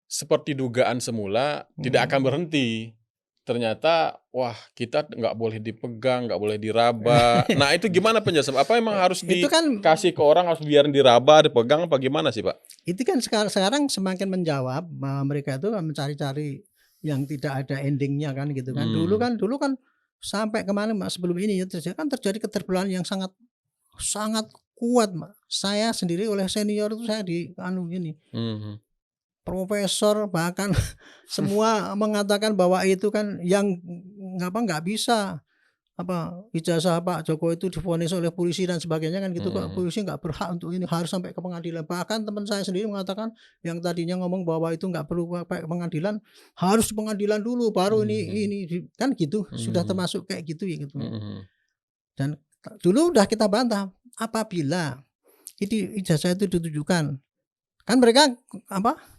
seperti dugaan semula tidak akan berhenti. Ternyata wah kita nggak boleh dipegang, nggak boleh diraba. Nah itu gimana penjelasan? Apa emang harus dikasih ke orang, harus biarin diraba, dipegang, apa gimana sih Pak? Itu kan sekarang semakin menjawab bahwa mereka itu mencari-cari yang tidak ada endingnya kan gitu kan. Dulu kan sampai kemarin sebelum ini terjadi keterbelahan yang sangat kuat, Mak. Saya sendiri oleh senior itu saya profesor bahkan semua mengatakan bahwa itu kan yang nggak bisa ijazah Pak Jokowi itu divonis oleh polisi dan sebagainya kan gitu. Kok polisi nggak berhak untuk ini, harus sampai ke pengadilan. Bahkan teman saya sendiri mengatakan yang tadinya ngomong bahwa itu nggak perlu sampai ke pengadilan, harus pengadilan dulu baru ini kan gitu. Sudah termasuk kayak gitu ya gitu. Dan dulu udah kita bantah, apabila ijazah itu ditujukan, kan mereka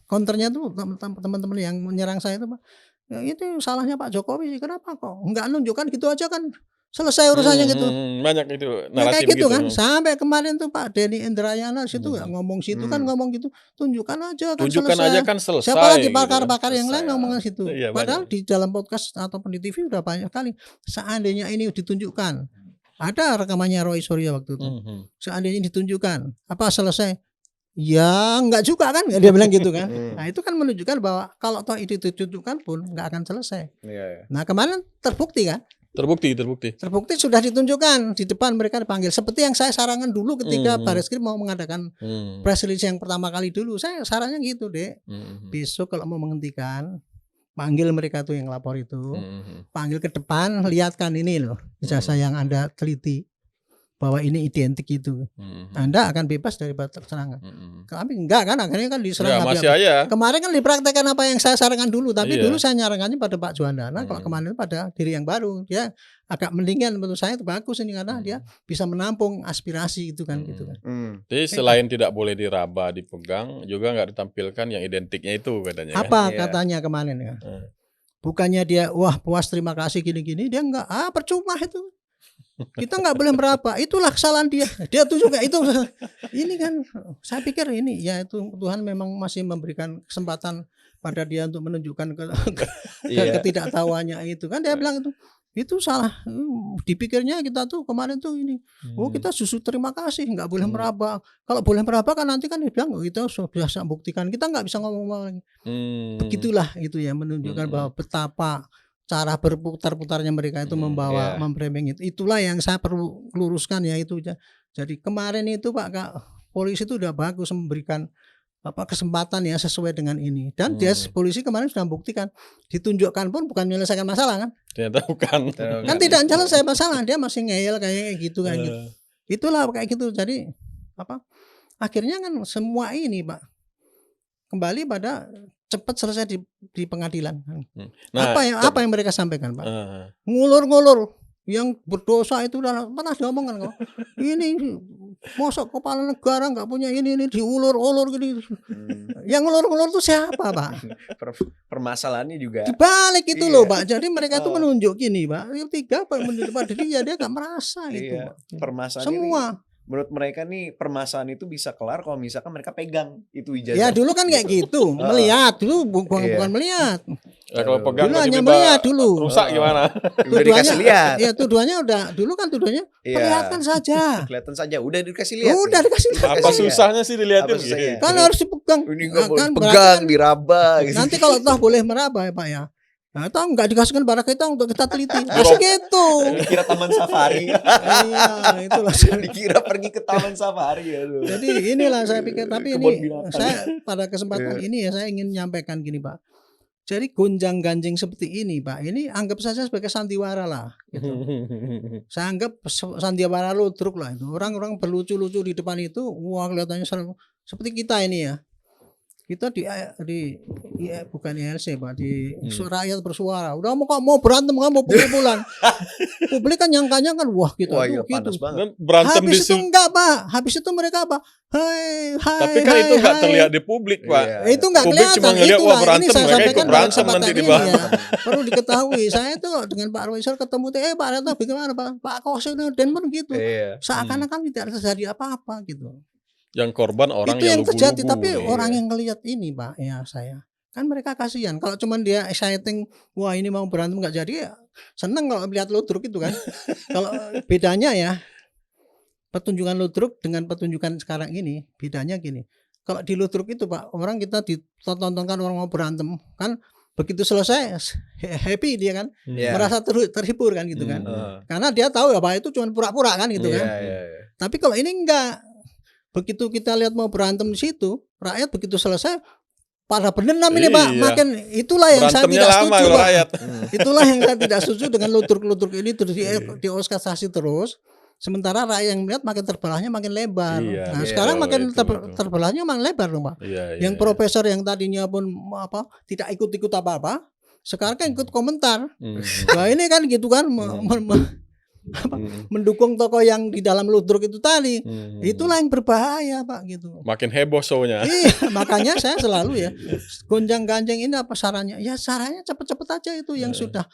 counternya tuh teman-teman yang menyerang saya itu, Pak, ya itu salahnya Pak Jokowi sih, kenapa kok nggak nunjukkan gitu aja kan selesai urusannya gitu. Banyak itu narasi kayak gitu kan. Sampai kemarin tuh Pak Denny Indrayana situ nggak ngomong situ kan ngomong gitu, tunjukkan aja kan selesai. Siapa lagi pakar-pakar yang lain ngomong situ. Iya, padahal di dalam podcast ataupun di TV udah banyak kali. Seandainya ini ditunjukkan, ada rekamannya Roy Suryo waktu itu. Seandainya ditunjukkan, apa selesai? Ya enggak juga kan, dia bilang gitu kan. Nah itu kan menunjukkan bahwa kalau toh itu ditunjukkan pun enggak akan selesai. Nah kemarin terbukti kan. Terbukti sudah ditunjukkan di depan, mereka dipanggil. Seperti yang saya sarankan dulu ketika Barreskrim mau mengadakan press release yang pertama kali dulu. Saya sarannya gitu, Dek. Besok kalau mau menghentikan, panggil mereka tuh yang lapor itu. Panggil ke depan, lihatkan ini loh ijazah yang Anda teliti, bahwa ini identik itu. Anda akan bebas dari serangan. Kami enggak kan, akhirnya kan diserang. Kemarin kan dipraktekkan apa yang saya sarankan dulu, tapi dulu saya nyarankannya pada Pak Juandana. Kalau kemarin pada diri yang baru, dia agak mendingan, menurut saya itu bagus ini karena dia bisa menampung aspirasi itu kan gitu kan. Jadi selain tidak boleh diraba, dipegang, juga nggak ditampilkan yang identiknya itu katanya. Apa katanya kemarin ya? Bukannya dia wah puas terima kasih gini-gini, dia enggak, percuma itu. Kita nggak boleh meraba, itulah kesalahan dia. Dia tuh juga itu. Ini kan saya pikir ini ya itu Tuhan memang masih memberikan kesempatan pada dia untuk menunjukkan ketidaktahuannya itu kan. Dia bilang itu salah. Dipikirnya kita tuh kemarin tuh ini, kita justru terima kasih, nggak boleh meraba. Kalau boleh meraba kan nanti kan dia bilang kita sudah bisa buktikan, kita nggak bisa ngomong lagi. Begitulah itu ya, menunjukkan bahwa betapa cara berputar-putarnya mereka itu membawa memframing itu. Itulah yang saya perlu luruskan ya itu. Jadi kemarin itu Pak polisi itu udah bagus memberikan kesempatan ya sesuai dengan ini. Dan dia polisi kemarin sudah membuktikan, ditunjukkan pun bukan menyelesaikan masalah kan. Ternyata bukan. Kan tidak selesai masalah, dia masih ngeyel kayak gitu kan gitu. Itulah kayak gitu. Jadi akhirnya kan semua ini Pak kembali pada cepat selesai di pengadilan. Nah, apa yang mereka sampaikan, Pak? Ngulur-ngulur, yang berdosa itu udah pernah diomongkan kok. Ini mosok kepala negara nggak punya ini diulur-ulur gini. Yang ngulur-ngulur itu siapa, Pak? Permasalahannya juga dibalik itu loh, Pak. Jadi mereka tuh menunjuk gini, Pak. Yang tiga Pak menunjuk pada dia nggak merasa gitu, Pak. Permasalahan semua menurut mereka nih permasalahan itu bisa kelar kalau misalkan mereka pegang itu ijazah. Ya dulu kan kayak gitu, melihat dulu bukan melihat. Ya kalau pegang Dulu hanya tiba-tiba melihat dulu. rusak gimana? Udah dikasih lihat. Ya tuduhannya dulu kan tuduhannya perlihatkan saja. Kelihatan saja, udah dikasih lihat. Udah dikasih lihat. Apa susahnya sih dilihatin? Apa susahnya? Kan harus dipegang. Ini nggak boleh Kan pegang, berarti diraba. Gitu. nanti kalau toh boleh meraba ya Pak ya. Nah, toh nggak dikasihkan pada kita untuk kita teliti. Masih gitu. Dikira taman safari. Iya, itulah. Dikira pergi ke taman safari. Aduh. Jadi inilah saya pikir, tapi Kebun ini binatang. saya pada kesempatan ini ya saya ingin menyampaikan gini Pak. Jadi gonjang-ganjing seperti ini Pak, ini anggap saja sebagai sandiwara lah. Gitu. Saya anggap sandiwara ludruk lah itu. Orang-orang berlucu-lucu di depan itu, wah kelihatannya seperti kita ini ya. Kita bukan ILC Pak, di rakyat bersuara. Udah mau berantem kamu pukul-pukulan. Publik kan nyangkanya kan wah kita iya, gitu. panas banget. Berantem Habis di itu enggak Pak, habis itu mereka apa? Hai. Tapi kan itu enggak terlihat di publik Pak. Iya. Itu enggak Publik kelihatan. cuma ngeliat, Itulah wah, berantem, ini saya mereka sampaikan ikut pada berantem kesempatan nanti ini dibahas. ya. Perlu diketahui, saya itu dengan Pak Roisal ketemu Pak Retno bagaimana Pak Kosen dan pun gitu. Iya. Seakan-akan tidak terjadi apa-apa gitu. Yang korban orang Itu yang yang terjadi, lugu-lugu tapi nih. orang yang ngelihat ini Pak ya saya. Kan mereka kasihan. Kalau cuman dia exciting, wah ini mau berantem nggak jadi ya seneng kalau melihat ludruk itu kan. Kalau bedanya ya pertunjukan ludruk dengan pertunjukan sekarang ini bedanya gini. Kalau di ludruk itu Pak, orang kita ditontonkan orang mau berantem kan begitu selesai happy dia kan, merasa terhibur kan gitu kan. Karena dia tahu ya Pak itu cuma pura-pura kan gitu kan. Tapi kalau ini enggak. Begitu kita lihat mau berantem di situ, rakyat begitu selesai pada berenam ini Pak, makin itulah yang saya tidak setuju Pak. Itulah yang saya tidak setuju dengan ludruk-ludruk ini terus dioskasasi terus. Sementara rakyat yang melihat makin terbelahnya makin lebar. Nah sekarang makin terbelahnya makin lebar loh Pak. Yang profesor yang tadinya pun tidak ikut-ikut apa-apa, sekarang kan ikut komentar. Nah ini kan gitu kan mendukung tokoh yang di dalam ludruk itu tadi. Itulah yang berbahaya Pak gitu. Makin heboh show-nya. Iya, makanya saya selalu ya gonjang-ganjing ini apa sarannya? Ya sarannya cepet-cepet aja itu yang sudah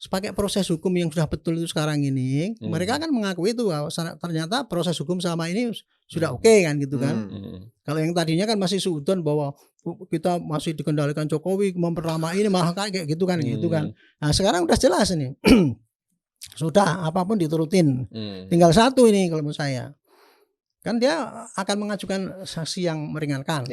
pakai proses hukum yang sudah betul itu sekarang ini. Mereka kan mengakui itu bahwa ternyata proses hukum selama ini sudah oke kan gitu kan. Kalau yang tadinya kan masih suudon bahwa kita masih dikendalikan Jokowi memperlama ini malah kayak gitu kan gitu kan. Nah, sekarang udah jelas ini. Sudah apapun diturutin. Tinggal satu ini kalau menurut saya. Kan dia akan mengajukan saksi yang meringankan.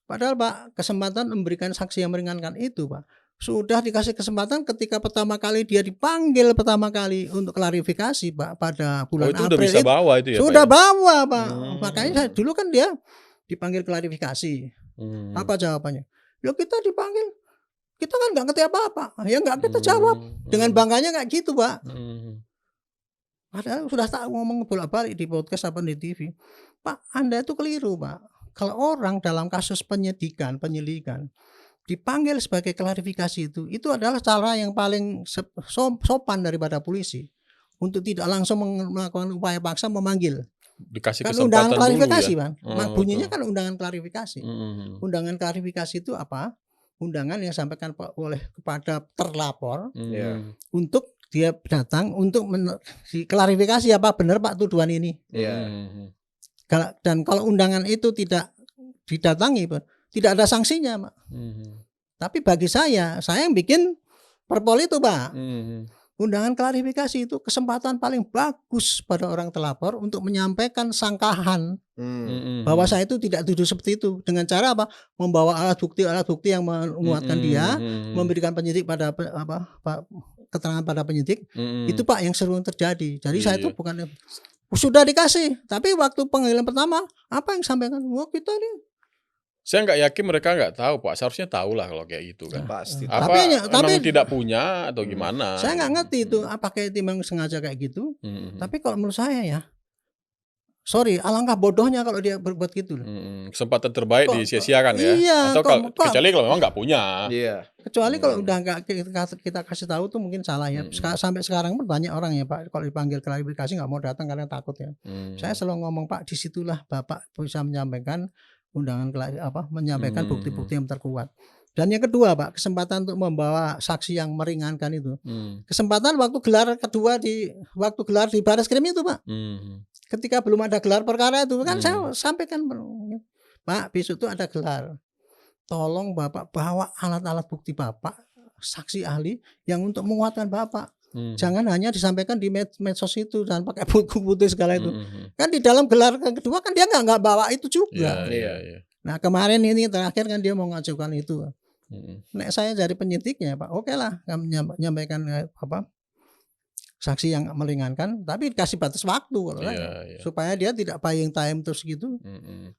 Padahal Pak, kesempatan memberikan saksi yang meringankan itu Pak, sudah dikasih kesempatan ketika pertama kali dia dipanggil pertama kali untuk klarifikasi Pak pada bulan itu April. Udah bisa bawa itu ya sudah Pak, bawa Pak. Makanya dulu kan dia dipanggil klarifikasi. Apa jawabannya? Loh kita dipanggil, kita kan nggak ngerti apa-apa. Ya nggak kita jawab. Dengan bangganya nggak gitu Pak. Padahal sudah tak ngomong bolak-balik di podcast apa di TV. Pak, Anda itu keliru Pak. Kalau orang dalam kasus penyelidikan dipanggil sebagai klarifikasi itu adalah cara yang paling sopan daripada polisi untuk tidak langsung melakukan upaya paksa memanggil. Dikasih kan kesempatan undangan klarifikasi dulu ya? Bang. Bunyinya kan undangan klarifikasi. Undangan klarifikasi itu apa? Undangan yang disampaikan kepada terlapor untuk dia datang untuk klarifikasi apa benar Pak tuduhan ini. Dan kalau undangan itu tidak didatangi, tidak ada sanksinya Pak. Tapi bagi saya yang bikin perpol itu Pak. Undangan klarifikasi itu kesempatan paling bagus pada orang terlapor untuk menyampaikan sangkahan bahwa saya itu tidak tuduh seperti itu, dengan cara apa? Membawa alat bukti yang menguatkan dia, memberikan penyidik pada keterangan pada penyidik. Itu Pak yang sering terjadi. Jadi saya itu bukan sudah dikasih, tapi waktu panggilan pertama apa yang disampaikan? Wah kita nih. Saya nggak yakin mereka nggak tahu Pak. Seharusnya tahu lah kalau kayak gitu kan. Pasti. Apa tapi tidak punya atau gimana? Saya nggak ngerti itu apakah itu memang sengaja kayak gitu. Tapi kalau menurut saya ya, sorry, alangkah bodohnya kalau dia berbuat gitu. Kesempatan terbaik disia-siakan ya. Iya, atau kecuali kalau memang nggak punya. Iya. Kecuali kalau udah nggak kita kasih tahu tuh mungkin salah ya. Sampai sekarang pun banyak orang ya Pak kalau dipanggil klarifikasi nggak mau datang karena takut ya. Saya selalu ngomong Pak, disitulah Bapak bisa menyampaikan undangan menyampaikan bukti-bukti yang terkuat. Dan yang kedua Pak, kesempatan untuk membawa saksi yang meringankan itu. Kesempatan waktu gelar kedua waktu gelar di Bareskrim itu Pak. Ketika belum ada gelar perkara itu kan saya sampaikan, Pak, besok itu ada gelar. Tolong Bapak bawa alat-alat bukti Bapak, saksi ahli yang untuk menguatkan Bapak. Jangan hanya disampaikan di medsos itu dan pakai buku putih segala itu. Kan di dalam gelar kedua kan dia nggak bawa itu juga. Nah kemarin ini terakhir kan dia mau ngajukan itu. Nek saya jadi penyidiknya Pak, oke lah menyampaikan saksi yang meringankan, tapi dikasih batas waktu supaya dia tidak buying time terus gitu.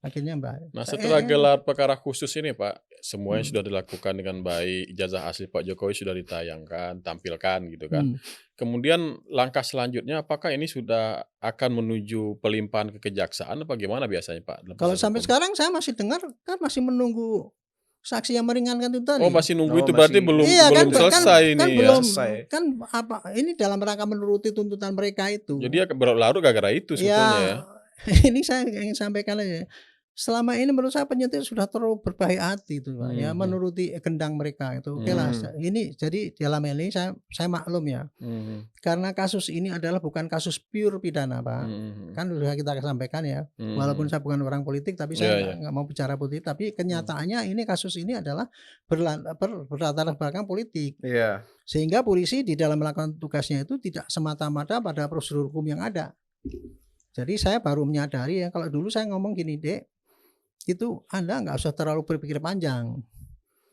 Akhirnya Mbak. Nah setelah gelar perkara khusus ini Pak, semuanya sudah dilakukan dengan baik, ijazah asli Pak Jokowi sudah ditayangkan, tampilkan gitu kan. Kemudian langkah selanjutnya apakah ini sudah akan menuju pelimpahan ke kejaksaan apa gimana biasanya Pak? Kalau sampai sekarang saya masih dengar kan masih menunggu saksi yang meringankan itu tadi. Oh masih nunggu itu berarti belum selesai ini kan ya. Belum, kan ini dalam rangka menuruti tuntutan mereka itu. Jadi ya berlarut gara-gara itu sebetulnya ya. Ini saya ingin sampaikan aja. Selama ini menurut saya penyidik sudah terlalu berbaik hati itu Pak, ya menuruti gendang mereka itu. Oke lah. Ini jadi dalam ini saya maklum ya. Karena kasus ini adalah bukan kasus pure pidana Pak. Kan sudah kita sampaikan ya. Walaupun saya bukan orang politik tapi saya nggak mau bicara politik, tapi kenyataannya ini kasus ini adalah berlatar belakang politik. Sehingga polisi di dalam melakukan tugasnya itu tidak semata-mata pada prosedur hukum yang ada. Jadi saya baru menyadari ya, kalau dulu saya ngomong gini, Dek, itu Anda nggak usah terlalu berpikir panjang.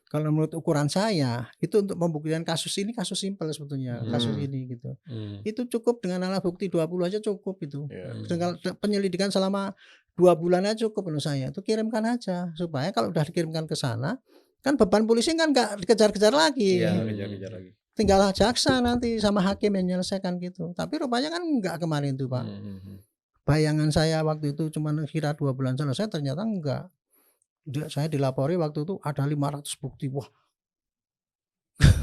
Kalau menurut ukuran saya itu untuk membuktikan kasus ini kasus simpel sebetulnya, kasus ini gitu. Itu cukup dengan alat bukti 20 aja cukup itu. Dengan penyelidikan selama 2 bulan aja cukup menurut saya. Itu kirimkan aja supaya kalau udah dikirimkan ke sana kan beban polisi kan nggak dikejar-kejar lagi. Kejar-kejar lagi. Tinggal jaksa nanti sama hakim yang menyelesaikan gitu. Tapi rupanya kan nggak kemarin tuh Pak. Bayangan saya waktu itu cuma kira 2 bulan selesai, ternyata enggak. Saya dilapori waktu itu ada 500 bukti. Wah.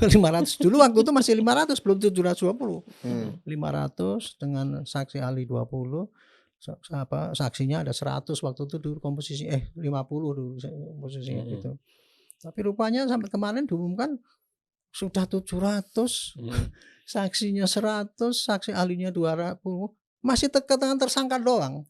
500 dulu waktu itu masih 500 belum 720. 500 dengan saksi ahli 20. Saksinya ada 100 waktu itu dulu komposisi 50 dulu komposisinya gitu. Tapi rupanya sampai kemarin diumumkan sudah 700. Saksinya 100, saksi ahlinya 200. Masih dengan tersangka doang.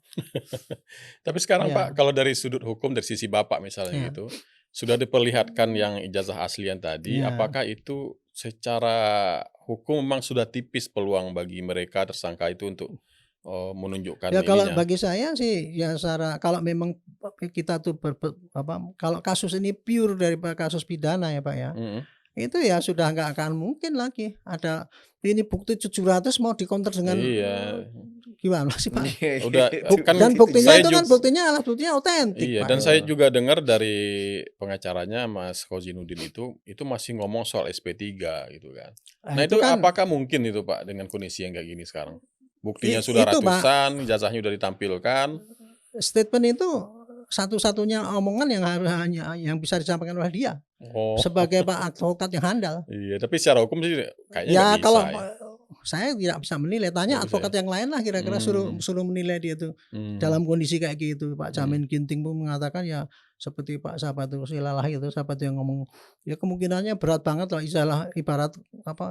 Tapi sekarang Pak, kalau dari sudut hukum dari sisi Bapak misalnya gitu, sudah diperlihatkan yang ijazah aslian tadi, apakah itu secara hukum memang sudah tipis peluang bagi mereka tersangka itu untuk menunjukkan ya kalau ininya? Bagi saya sih ya kalau memang kita tuh kalau kasus ini pure dari kasus pidana ya Pak ya. Itu ya sudah nggak akan mungkin lagi ada ini bukti 700 mau dikonter dengan gimana sih Pak? Udah kan dan buktinya itu kan buktinya alat buktinya otentik. Iya, Pak. dan saya juga dengar dari pengacaranya Mas Khozinuddin itu masih ngomong soal SP3 gitu kan. Nah itu kan, apakah mungkin itu Pak dengan kondisi yang kayak gini sekarang? Buktinya sudah ratusan, ijazahnya sudah ditampilkan. Statement itu satu-satunya omongan yang bisa disampaikan oleh dia sebagai Pak advokat yang handal. Iya, tapi secara hukum sih kayaknya ya bisa, kalau saya tidak bisa menilai, tanya advokat yang lain lah kira-kira suruh menilai dia tuh dalam kondisi kayak gitu. Pak Jamin Ginting pun mengatakan ya seperti Pak Sabatul Silalah itu, siapa tuh yang ngomong ya kemungkinannya berat banget lah, ibarat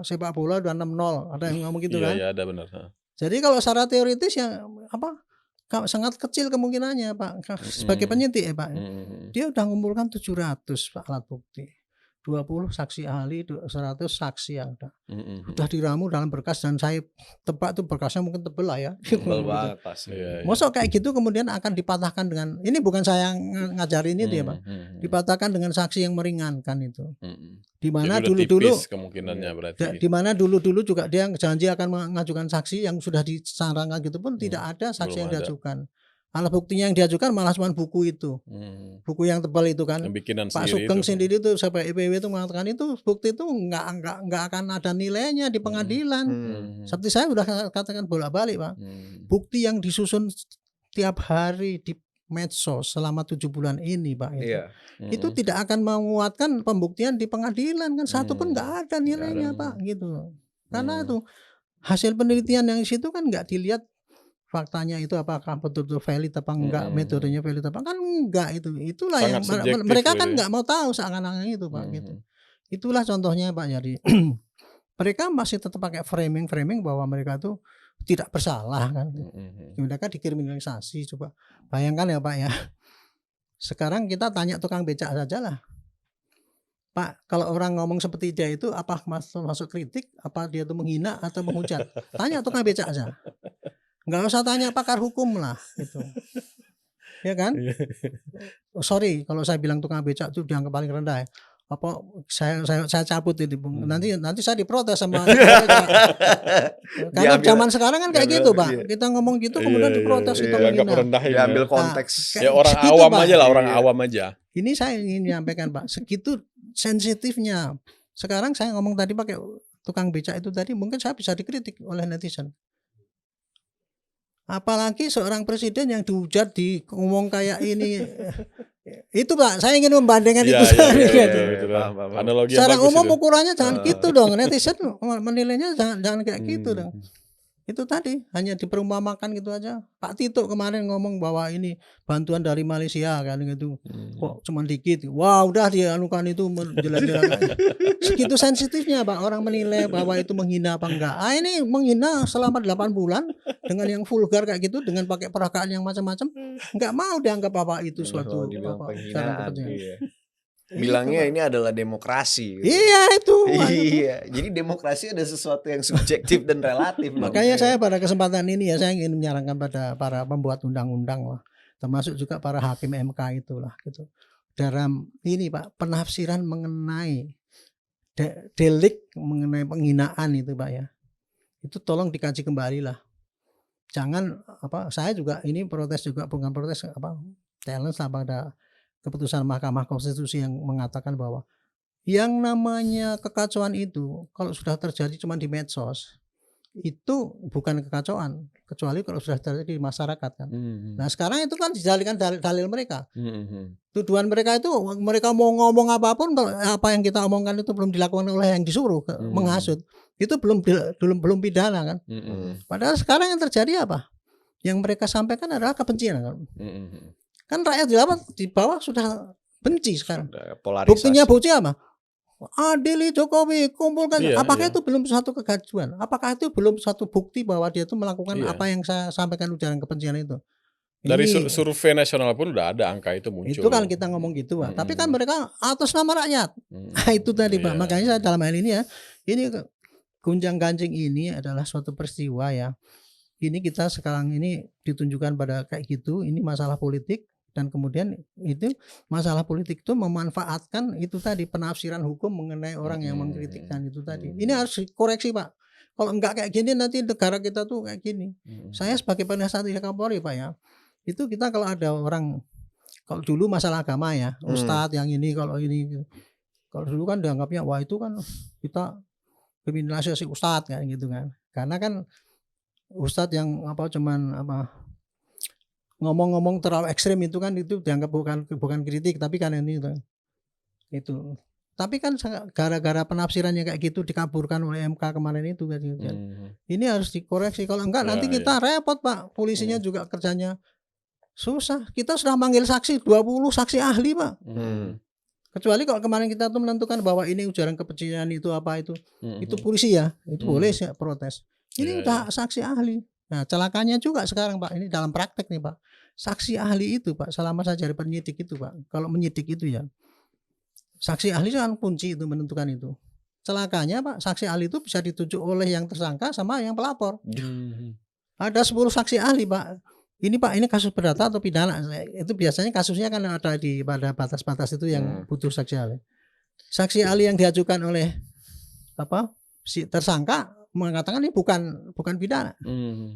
sepak bola udah 6-0, ada yang ngomong gitu kan? Iya, ada benar. Jadi kalau secara teoritis ya sangat kecil kemungkinannya Pak sebagai penyidik ya Pak. Dia udah ngumpulkan 700 Pak alat bukti. 20 saksi ahli, 100 saksi yang udah diramu dalam berkas dan saya tebak tuh berkasnya mungkin tebel lah ya. Tebel banget pasti. Masa kayak gitu kemudian akan dipatahkan dengan ini bukan saya ngajarin itu ya Pak. Dipatahkan dengan saksi yang meringankan itu. Di mana dulu-dulu kemungkinannya berarti. Di mana dulu-dulu juga dia janji akan mengajukan saksi yang sudah disarankan gitu pun tidak ada saksi yang diajukan. Alat buktinya yang diajukan malah cuma buku itu, buku yang tebal itu kan. Pak Sugeng sendiri itu sampai IPW itu mengatakan itu bukti itu nggak akan ada nilainya di pengadilan. Seperti saya sudah katakan bolak-balik Pak, bukti yang disusun tiap hari di medsos selama 7 bulan ini Pak itu tidak akan menguatkan pembuktian di pengadilan kan, satu pun nggak ada nilainya Pak gitu. Karena itu hasil penelitian yang di situ kan nggak dilihat faktanya itu apakah betul-betul valid apa enggak, metodenya valid apa kan enggak itu. Itulah Sangat yang subjektif mereka kan gitu ya. enggak mau tahu seakan-akan itu Pak gitu. Itulah contohnya Pak. Jadi mereka masih tetap pakai framing bahwa mereka tuh tidak bersalah kan. Mereka dikriminalisasi. Coba bayangkan ya Pak ya. Sekarang kita tanya tukang becak saja lah. Pak, kalau orang ngomong seperti dia itu apa masuk kritik, apa dia itu menghina atau menghujat? Tanya tukang becak aja. Nggak usah tanya pakar hukum lah gitu. Ya kan? Oh, sorry kalau saya bilang tukang becak itu dianggap paling rendah ya. Apa saya cabut ini Bung. Nanti saya diprotes sama karena zaman sekarang kan kayak gitu Pak. Kita ngomong gitu kemudian diprotes kita menghina. Diambil konteks. Ya orang awam aja lah, orang awam aja. Ini saya ingin menyampaikan Pak, segitu sensitifnya. Sekarang saya ngomong tadi pakai tukang becak itu tadi mungkin saya bisa dikritik oleh netizen. Apalagi seorang presiden yang dihujat ngomong kayak ini. Itu Pak, saya ingin membandingkan itu. Analogi secara umum itu. Ukurannya jangan gitu dong. Netizen menilainya jangan kayak gitu dong. Itu tadi hanya diperumpamakan gitu aja. Pak Tito kemarin ngomong bahwa ini bantuan dari Malaysia kan gitu. Kok cuma dikit. Wah, udah dianukan itu menjelaskan. Segitu sensitifnya Pak orang menilai bahwa itu menghina apa enggak. Ini menghina selama 8 bulan dengan yang vulgar kayak gitu, dengan pakai peragaan yang macam-macam. Enggak mau dianggap apa itu suatu penghinaan. Bilangnya ini adalah demokrasi. Iya itu. Iya. Jadi demokrasi ada sesuatu yang subjektif dan relatif. Makanya saya pada kesempatan ini ya saya ingin menyarankan pada para pembuat undang-undang lah, termasuk juga para hakim MK itulah gitu. Dalam ini Pak penafsiran mengenai delik mengenai penghinaan itu Pak ya. Itu tolong dikaji kembali lah. Jangan saya juga ini protes juga bukan protes challenge lah pada keputusan Mahkamah Konstitusi yang mengatakan bahwa yang namanya kekacauan itu kalau sudah terjadi cuma di medsos itu bukan kekacauan kecuali kalau sudah terjadi di masyarakat kan. Nah sekarang itu kan dijadikan dalil mereka. Tuduhan mereka itu mereka mau ngomong apapun apa yang kita omongkan itu belum dilakukan oleh yang disuruh menghasut itu belum pidana kan. Padahal sekarang yang terjadi apa? Yang mereka sampaikan adalah kebencian kan. Kan rakyat di bawah sudah benci sekarang. Buktinya bukti apa? Adili Jokowi kumpulkan. Apakah itu belum suatu kegaduhan? Apakah itu belum suatu bukti bahwa dia itu melakukan apa yang saya sampaikan ujaran kebencian itu? Dari survei nasional pun udah ada angka itu muncul. Itu kan kita ngomong gitu Pak. Tapi kan mereka atas nama rakyat. Nah itu tadi Pak. Makanya saya dalam hal ini ya, ini gonjang-ganjing ini adalah suatu peristiwa ya. Ini kita sekarang ini ditunjukkan pada kayak gitu. Ini masalah politik. Dan kemudian itu masalah politik itu memanfaatkan itu tadi penafsiran hukum mengenai orang yang mengkritikkan itu tadi. Ini harus dikoreksi Pak. Kalau enggak kayak gini nanti negara kita tuh kayak gini. Saya sebagai penasihat Kapolri Pak ya. Itu kita kalau ada orang, kalau dulu masalah agama ya, ustadz yang ini kalau ini. Kalau dulu kan dianggapnya wah itu kan kita kriminalisasi ustadz kan gitu kan. Karena kan ustadz yang cuman ngomong-ngomong terlalu ekstrim itu kan itu dianggap bukan kritik tapi kan ini itu. Tapi kan gara-gara penafsirannya kayak gitu dikaburkan oleh MK kemarin itu kan. Ini harus dikoreksi kalau enggak nanti kita repot Pak. Polisinya juga kerjanya susah. Kita sudah manggil saksi 20 saksi ahli Pak. Kecuali kalau kemarin kita tuh menentukan bahwa ini ujaran kebencian itu apa itu polisi ya, itu boleh sih protes. Ini udah saksi ahli. Nah celakanya juga sekarang Pak, ini dalam praktek nih Pak, saksi ahli itu Pak selama saya jadi penyidik itu Pak, kalau menyidik itu ya saksi ahli kan kunci itu menentukan itu. Celakanya Pak, saksi ahli itu bisa ditunjuk oleh yang tersangka sama yang pelapor. Ada 10 saksi ahli Pak. Ini Pak, ini kasus perdata atau pidana? Itu biasanya kasusnya kan ada pada batas-batas itu yang butuh saksi ahli. Saksi ahli yang diajukan oleh si tersangka mengatakan ini bukan pidana.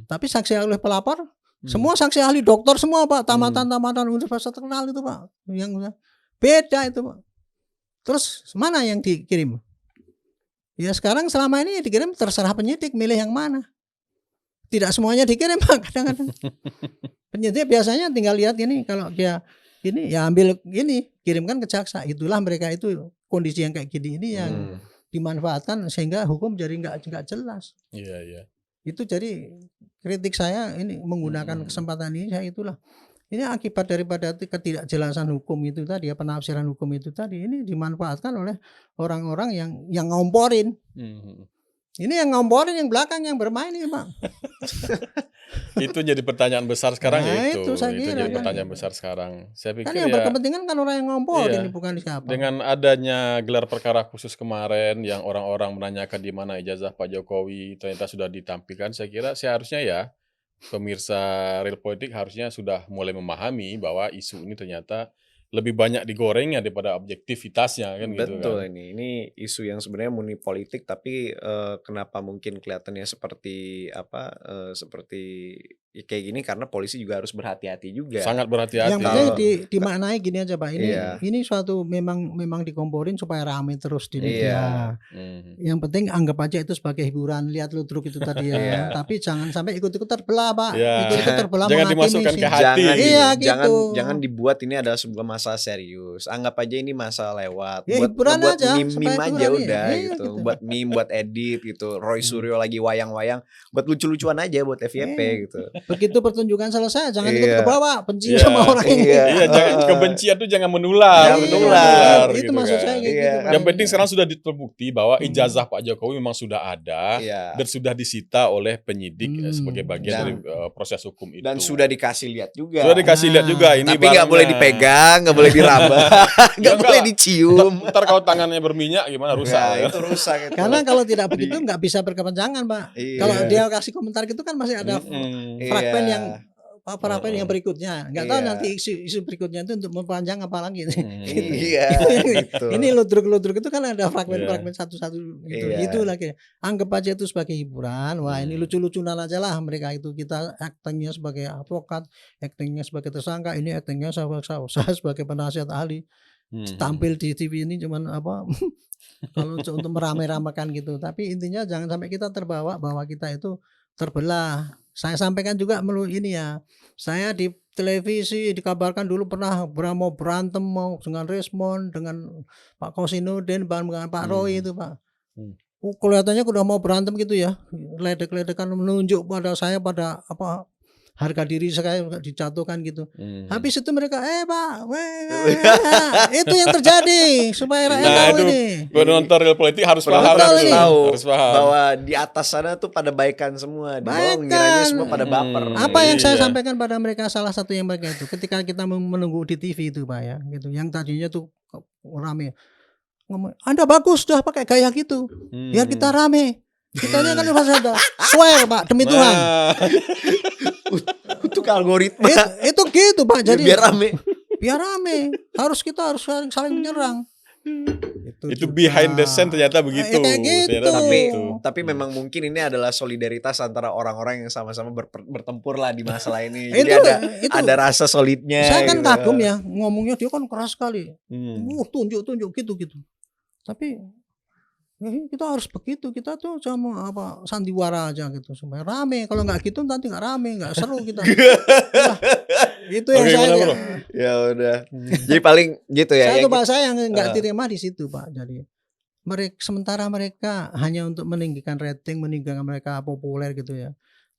Tapi saksi ahli pelapor, semua saksi ahli dokter semua Pak, tamatan universitas terkenal itu Pak. Yang beda itu Pak. Terus mana yang dikirim? Ya sekarang selama ini dikirim terserah penyidik milih yang mana. Tidak semuanya dikirim Pak, kadang-kadang. Penyidik biasanya tinggal lihat ini kalau dia ini ya ambil ini, kirimkan ke jaksa. Itulah mereka itu kondisi yang kayak gini ini yang dimanfaatkan sehingga hukum jadi nggak jelas. Iya. Itu jadi kritik saya ini menggunakan kesempatan ini saya itulah. Ini akibat daripada ketidakjelasan hukum itu tadi ya, penafsiran hukum itu tadi ini dimanfaatkan oleh orang-orang yang ngomporin. Ini yang ngomporin yang belakang yang bermain ini, Pak. Itu jadi pertanyaan besar sekarang Nah, ya itu saya itu kira jadi kan. pertanyaan besar sekarang. Saya Kan pikir yang ya berkepentingan kan orang yang ngomporin, iya, ini bukan siapa. dengan adanya gelar perkara khusus kemarin yang orang-orang menanyakan di mana ijazah Pak Jokowi ternyata sudah ditampilkan, saya kira seharusnya ya pemirsa Real Politik harusnya sudah mulai memahami bahwa isu ini ternyata lebih banyak digorengnya daripada objektivitasnya kan gitu Betul kan. ini isu yang sebenarnya murni politik tapi kenapa mungkin kelihatannya seperti apa seperti ya kayak gini karena polisi juga harus berhati-hati juga. Sangat Yang berhati-hati. penting Kalau dimaknai gini aja, Pak. iya, Ini suatu memang dikomporin supaya rame terus di iya, media. Mhm. Yang penting anggap aja itu sebagai hiburan, lihat ludruk itu tadi ya. iya. Tapi jangan sampai ikut-ikut terbelah, Pak. Ya, Ikut-ikut terbelah jangan menghakimi dimasukkan sih. ke hati Jangan gitu. Iya jangan gitu. jangan dibuat ini adalah sebuah masalah serius. Anggap aja ini masalah lewat. Ya Buat hiburan ngebuat aja, meme-meme supaya aja hiburan udah iya gitu. gitu. Buat meme, buat edit gitu. Roy Suryo lagi wayang-wayang, buat lucu-lucuan aja buat FYP Iya. gitu. Begitu pertunjukan selesai jangan ikut ke Iya. bawah, benci Iya, sama orang ini. Iya, iya jangan kebencian tuh jangan menular, Jangan Iya, menular. itu gitu maksud kan. saya kayak Iya, gitu. kan. Pak. Yang penting sekarang sudah terbukti bahwa Hmm. ijazah Pak Jokowi memang sudah ada Iya. dan sudah disita oleh penyidik sebagai bagian Dan- dari proses hukum itu. Dan sudah dikasih lihat juga. Sudah dikasih lihat juga ini Tapi nggak boleh barangnya. dipegang, nggak boleh diraba, nggak enggak boleh lah. dicium. Ntar kalau tangannya berminyak gimana rusak. Nah, ya? itu rusak itu. Karena kalau tidak begitu nggak bisa berkepanjangan, Pak. Iya. Kalau dia kasih komentar gitu kan masih ada fragmen Iya. yang yang berikutnya. Nggak tahu Iya. nanti isu berikutnya itu untuk mempanjang apa lagi. Iya, gitu. Ini ludruk-ludruk itu kan ada fragmen-fragmen satu-satu gitu. Iya. Itu lagi. Anggap aja itu sebagai hiburan. Wah, ini lucu-lucuan aja lah mereka itu. Kita actingnya sebagai advokat, actingnya sebagai tersangka, ini actingnya saya sebagai penasihat ahli. Tampil di TV ini cuman apa kalau untuk merame-ramekan gitu. Tapi intinya jangan sampai kita terbawa bahwa kita itu terbelah. Saya sampaikan juga melalui ini ya. Saya di televisi dikabarkan dulu pernah mau berantem mau dengan Resmond, dengan Pak Kosinudin, dengan Pak Roy itu, Pak. Kelihatannya udah mau berantem gitu ya. Ledek-ledekan menunjuk pada saya pada apa harga diri saya dijatuhkan gitu. Habis itu mereka Pak, itu yang terjadi supaya rakyat Nah, tahu itu ini. penonton Real Politik harus paham Penonton harus itu. tahu Harus paham. bahwa di atas sana tuh pada baikan semua. Di bawah ngiranya semua pada baper. Apa yang saya Iya. sampaikan pada mereka salah satu yang mereka itu ketika kita menunggu di TV itu, Pak ya, gitu. Yang tadinya tuh rame. Ngomong, Anda bagus dah pakai gaya gitu. Biar kita rame. Kitanya kan ada swear, Pak, demi Tuhan. Untuk algoritma. Itu gitu, Pak. Jadi biar rame. biar rame. Kita harus saling menyerang. Itu behind the scene ternyata begitu. kayak gitu. Ternyata begitu. Tapi memang mungkin ini adalah solidaritas antara orang-orang yang sama-sama bertempur lah di masalah ini. Itu- Jadi itu- ada rasa solidnya. Saya kan gitu. kagum ya, ngomongnya dia kan keras sekali. Tunjuk gitu. Tapi ya kita harus begitu, kita tuh sama apa sandiwara aja gitu supaya rame. Kalau nggak gitu nanti nggak rame, nggak seru kita. Nah, itu yang Oke, saya gimana, Bro? Ya udah. Jadi paling gitu ya. saya yang tuh Pak saya yang nggak terima di situ, Pak. Jadi sementara mereka hanya untuk meninggikan rating, meninggikan mereka populer gitu ya.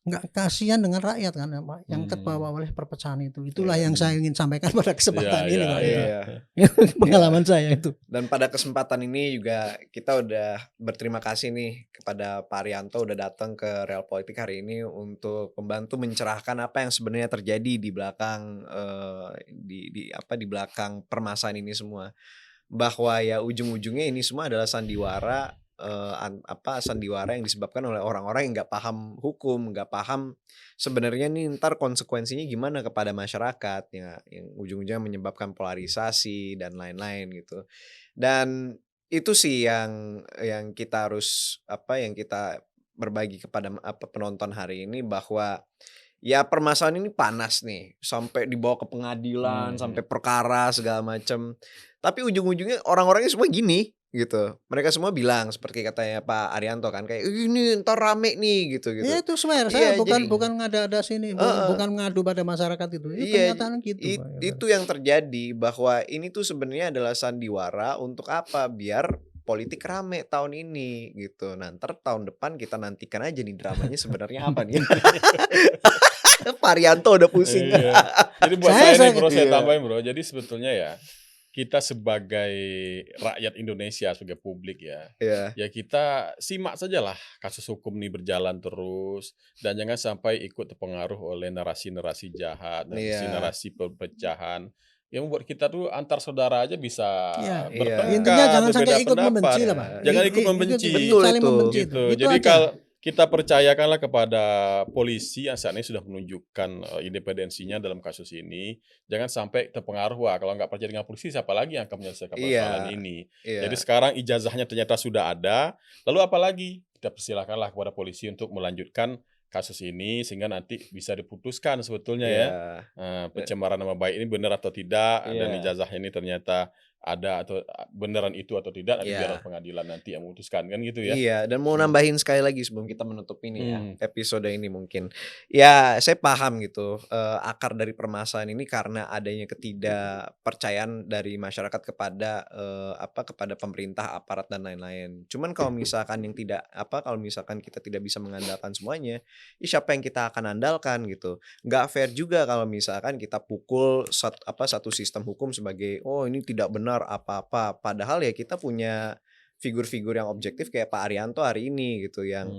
Nggak kasihan dengan rakyat kan, Pak, yang terbawa oleh perpecahan itu. Itulah yang saya ingin sampaikan pada kesempatan ini, Pak. Iya. Pengalaman saya itu. Dan pada kesempatan ini juga kita udah berterima kasih nih kepada Pak Arianto udah datang ke Real Politik hari ini untuk membantu mencerahkan apa yang sebenarnya terjadi di belakang di belakang permasalahan ini semua. Bahwa ya ujung-ujungnya ini semua adalah sandiwara sandiwara yang disebabkan oleh orang-orang yang nggak paham hukum, nggak paham sebenarnya nih ntar konsekuensinya gimana kepada masyarakat ya, yang ujung-ujungnya menyebabkan polarisasi dan lain-lain gitu. Dan itu sih yang kita harus yang kita berbagi kepada penonton hari ini bahwa ya permasalahan ini panas nih sampai dibawa ke pengadilan, sampai perkara segala macam. Tapi ujung-ujungnya orang-orangnya semua gini gitu. Mereka semua bilang seperti katanya Pak Arianto kan kayak ini ntar rame nih gitu. Ya itu swear saya Iya, bukan ngada-ada sini, bukan mengadu pada masyarakat itu. Iya, Kenyataan gitu. Pak. Itu yang terjadi bahwa ini tuh sebenarnya adalah sandiwara untuk apa? Biar politik rame tahun ini gitu. Nah, ntar tahun depan kita nantikan aja nih dramanya sebenarnya apa nih. Pak Arianto udah pusing. Iya. Jadi buat Saya- saya nih bro, saya Iya. tambahin bro. Jadi sebetulnya ya kita sebagai rakyat Indonesia, sebagai publik ya, Iya. ya kita simak sajalah kasus hukum ini berjalan terus dan jangan sampai ikut terpengaruh oleh narasi-narasi jahat, Iya. narasi perpecahan yang membuat kita tuh antar saudara aja bisa Iya. bertengkar, Intinya jangan sampai berbeda ikut membenci pendapat. lah, Pak. Jangan ikut membenci. Betul saling itu. membenci Gitu. itu. Jadi aja. kalau kita percayakanlah kepada polisi yang saat ini sudah menunjukkan independensinya dalam kasus ini. Jangan sampai terpengaruh, wah kalau nggak percaya dengan polisi siapa lagi yang akan menyelesaikan persoalan ini. Iya. Jadi sekarang ijazahnya ternyata sudah ada, lalu apa lagi? Kita persilakanlah kepada polisi untuk melanjutkan kasus ini sehingga nanti bisa diputuskan sebetulnya ya. Pencemaran nama baik ini benar atau tidak, dan Iya. ijazahnya ini ternyata ada atau beneran itu atau tidak, nanti Iya. biar pengadilan nanti yang memutuskan kan gitu ya. Iya, dan mau nambahin sekali lagi sebelum kita menutup ini ya, Hmm. episode ini mungkin. Ya, saya paham gitu, akar dari permasalahan ini karena adanya ketidakpercayaan dari masyarakat kepada kepada pemerintah, aparat dan lain-lain. Cuman kalau misalkan kalau misalkan kita tidak bisa mengandalkan semuanya, ya siapa yang kita akan andalkan gitu. Nggak fair juga kalau misalkan kita pukul satu sistem hukum sebagai oh ini tidak benar apa-apa, padahal ya kita punya figur-figur yang objektif kayak Pak Arianto hari ini gitu yang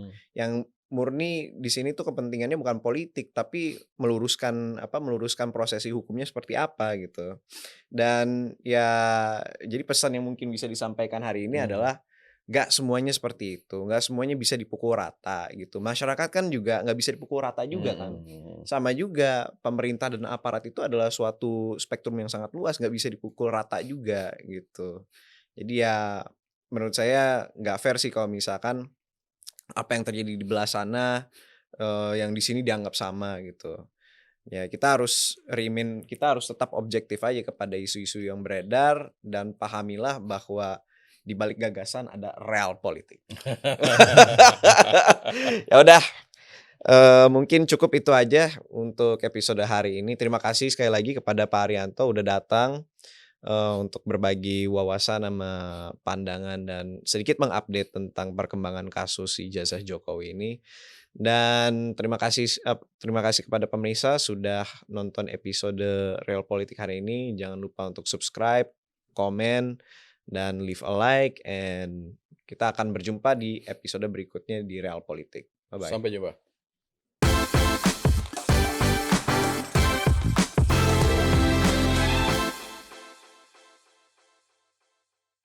murni di sini tuh kepentingannya bukan politik tapi meluruskan prosesi hukumnya seperti apa gitu. Dan ya jadi pesan yang mungkin bisa disampaikan hari ini adalah nggak semuanya seperti itu, nggak semuanya bisa dipukul rata gitu. Masyarakat kan juga nggak bisa dipukul rata juga kan. Sama juga pemerintah dan aparat itu adalah suatu spektrum yang sangat luas, nggak bisa dipukul rata juga gitu. Jadi ya menurut saya nggak fair sih kalau misalkan apa yang terjadi di belah sana yang di sini dianggap sama gitu. Ya kita harus tetap objektif aja kepada isu-isu yang beredar dan pahamilah bahwa di balik gagasan ada real politik. Ya udah, mungkin cukup itu aja untuk episode hari ini. Terima kasih sekali lagi kepada Pak Arianto udah datang untuk berbagi wawasan sama pandangan dan sedikit mengupdate tentang perkembangan kasus ijazah Jokowi ini. Dan terima kasih kepada pemirsa sudah nonton episode Real Politik hari ini. Jangan lupa untuk subscribe, komen, dan leave a like. And kita akan berjumpa di episode berikutnya di Real Politik. Bye-bye. Sampai jumpa.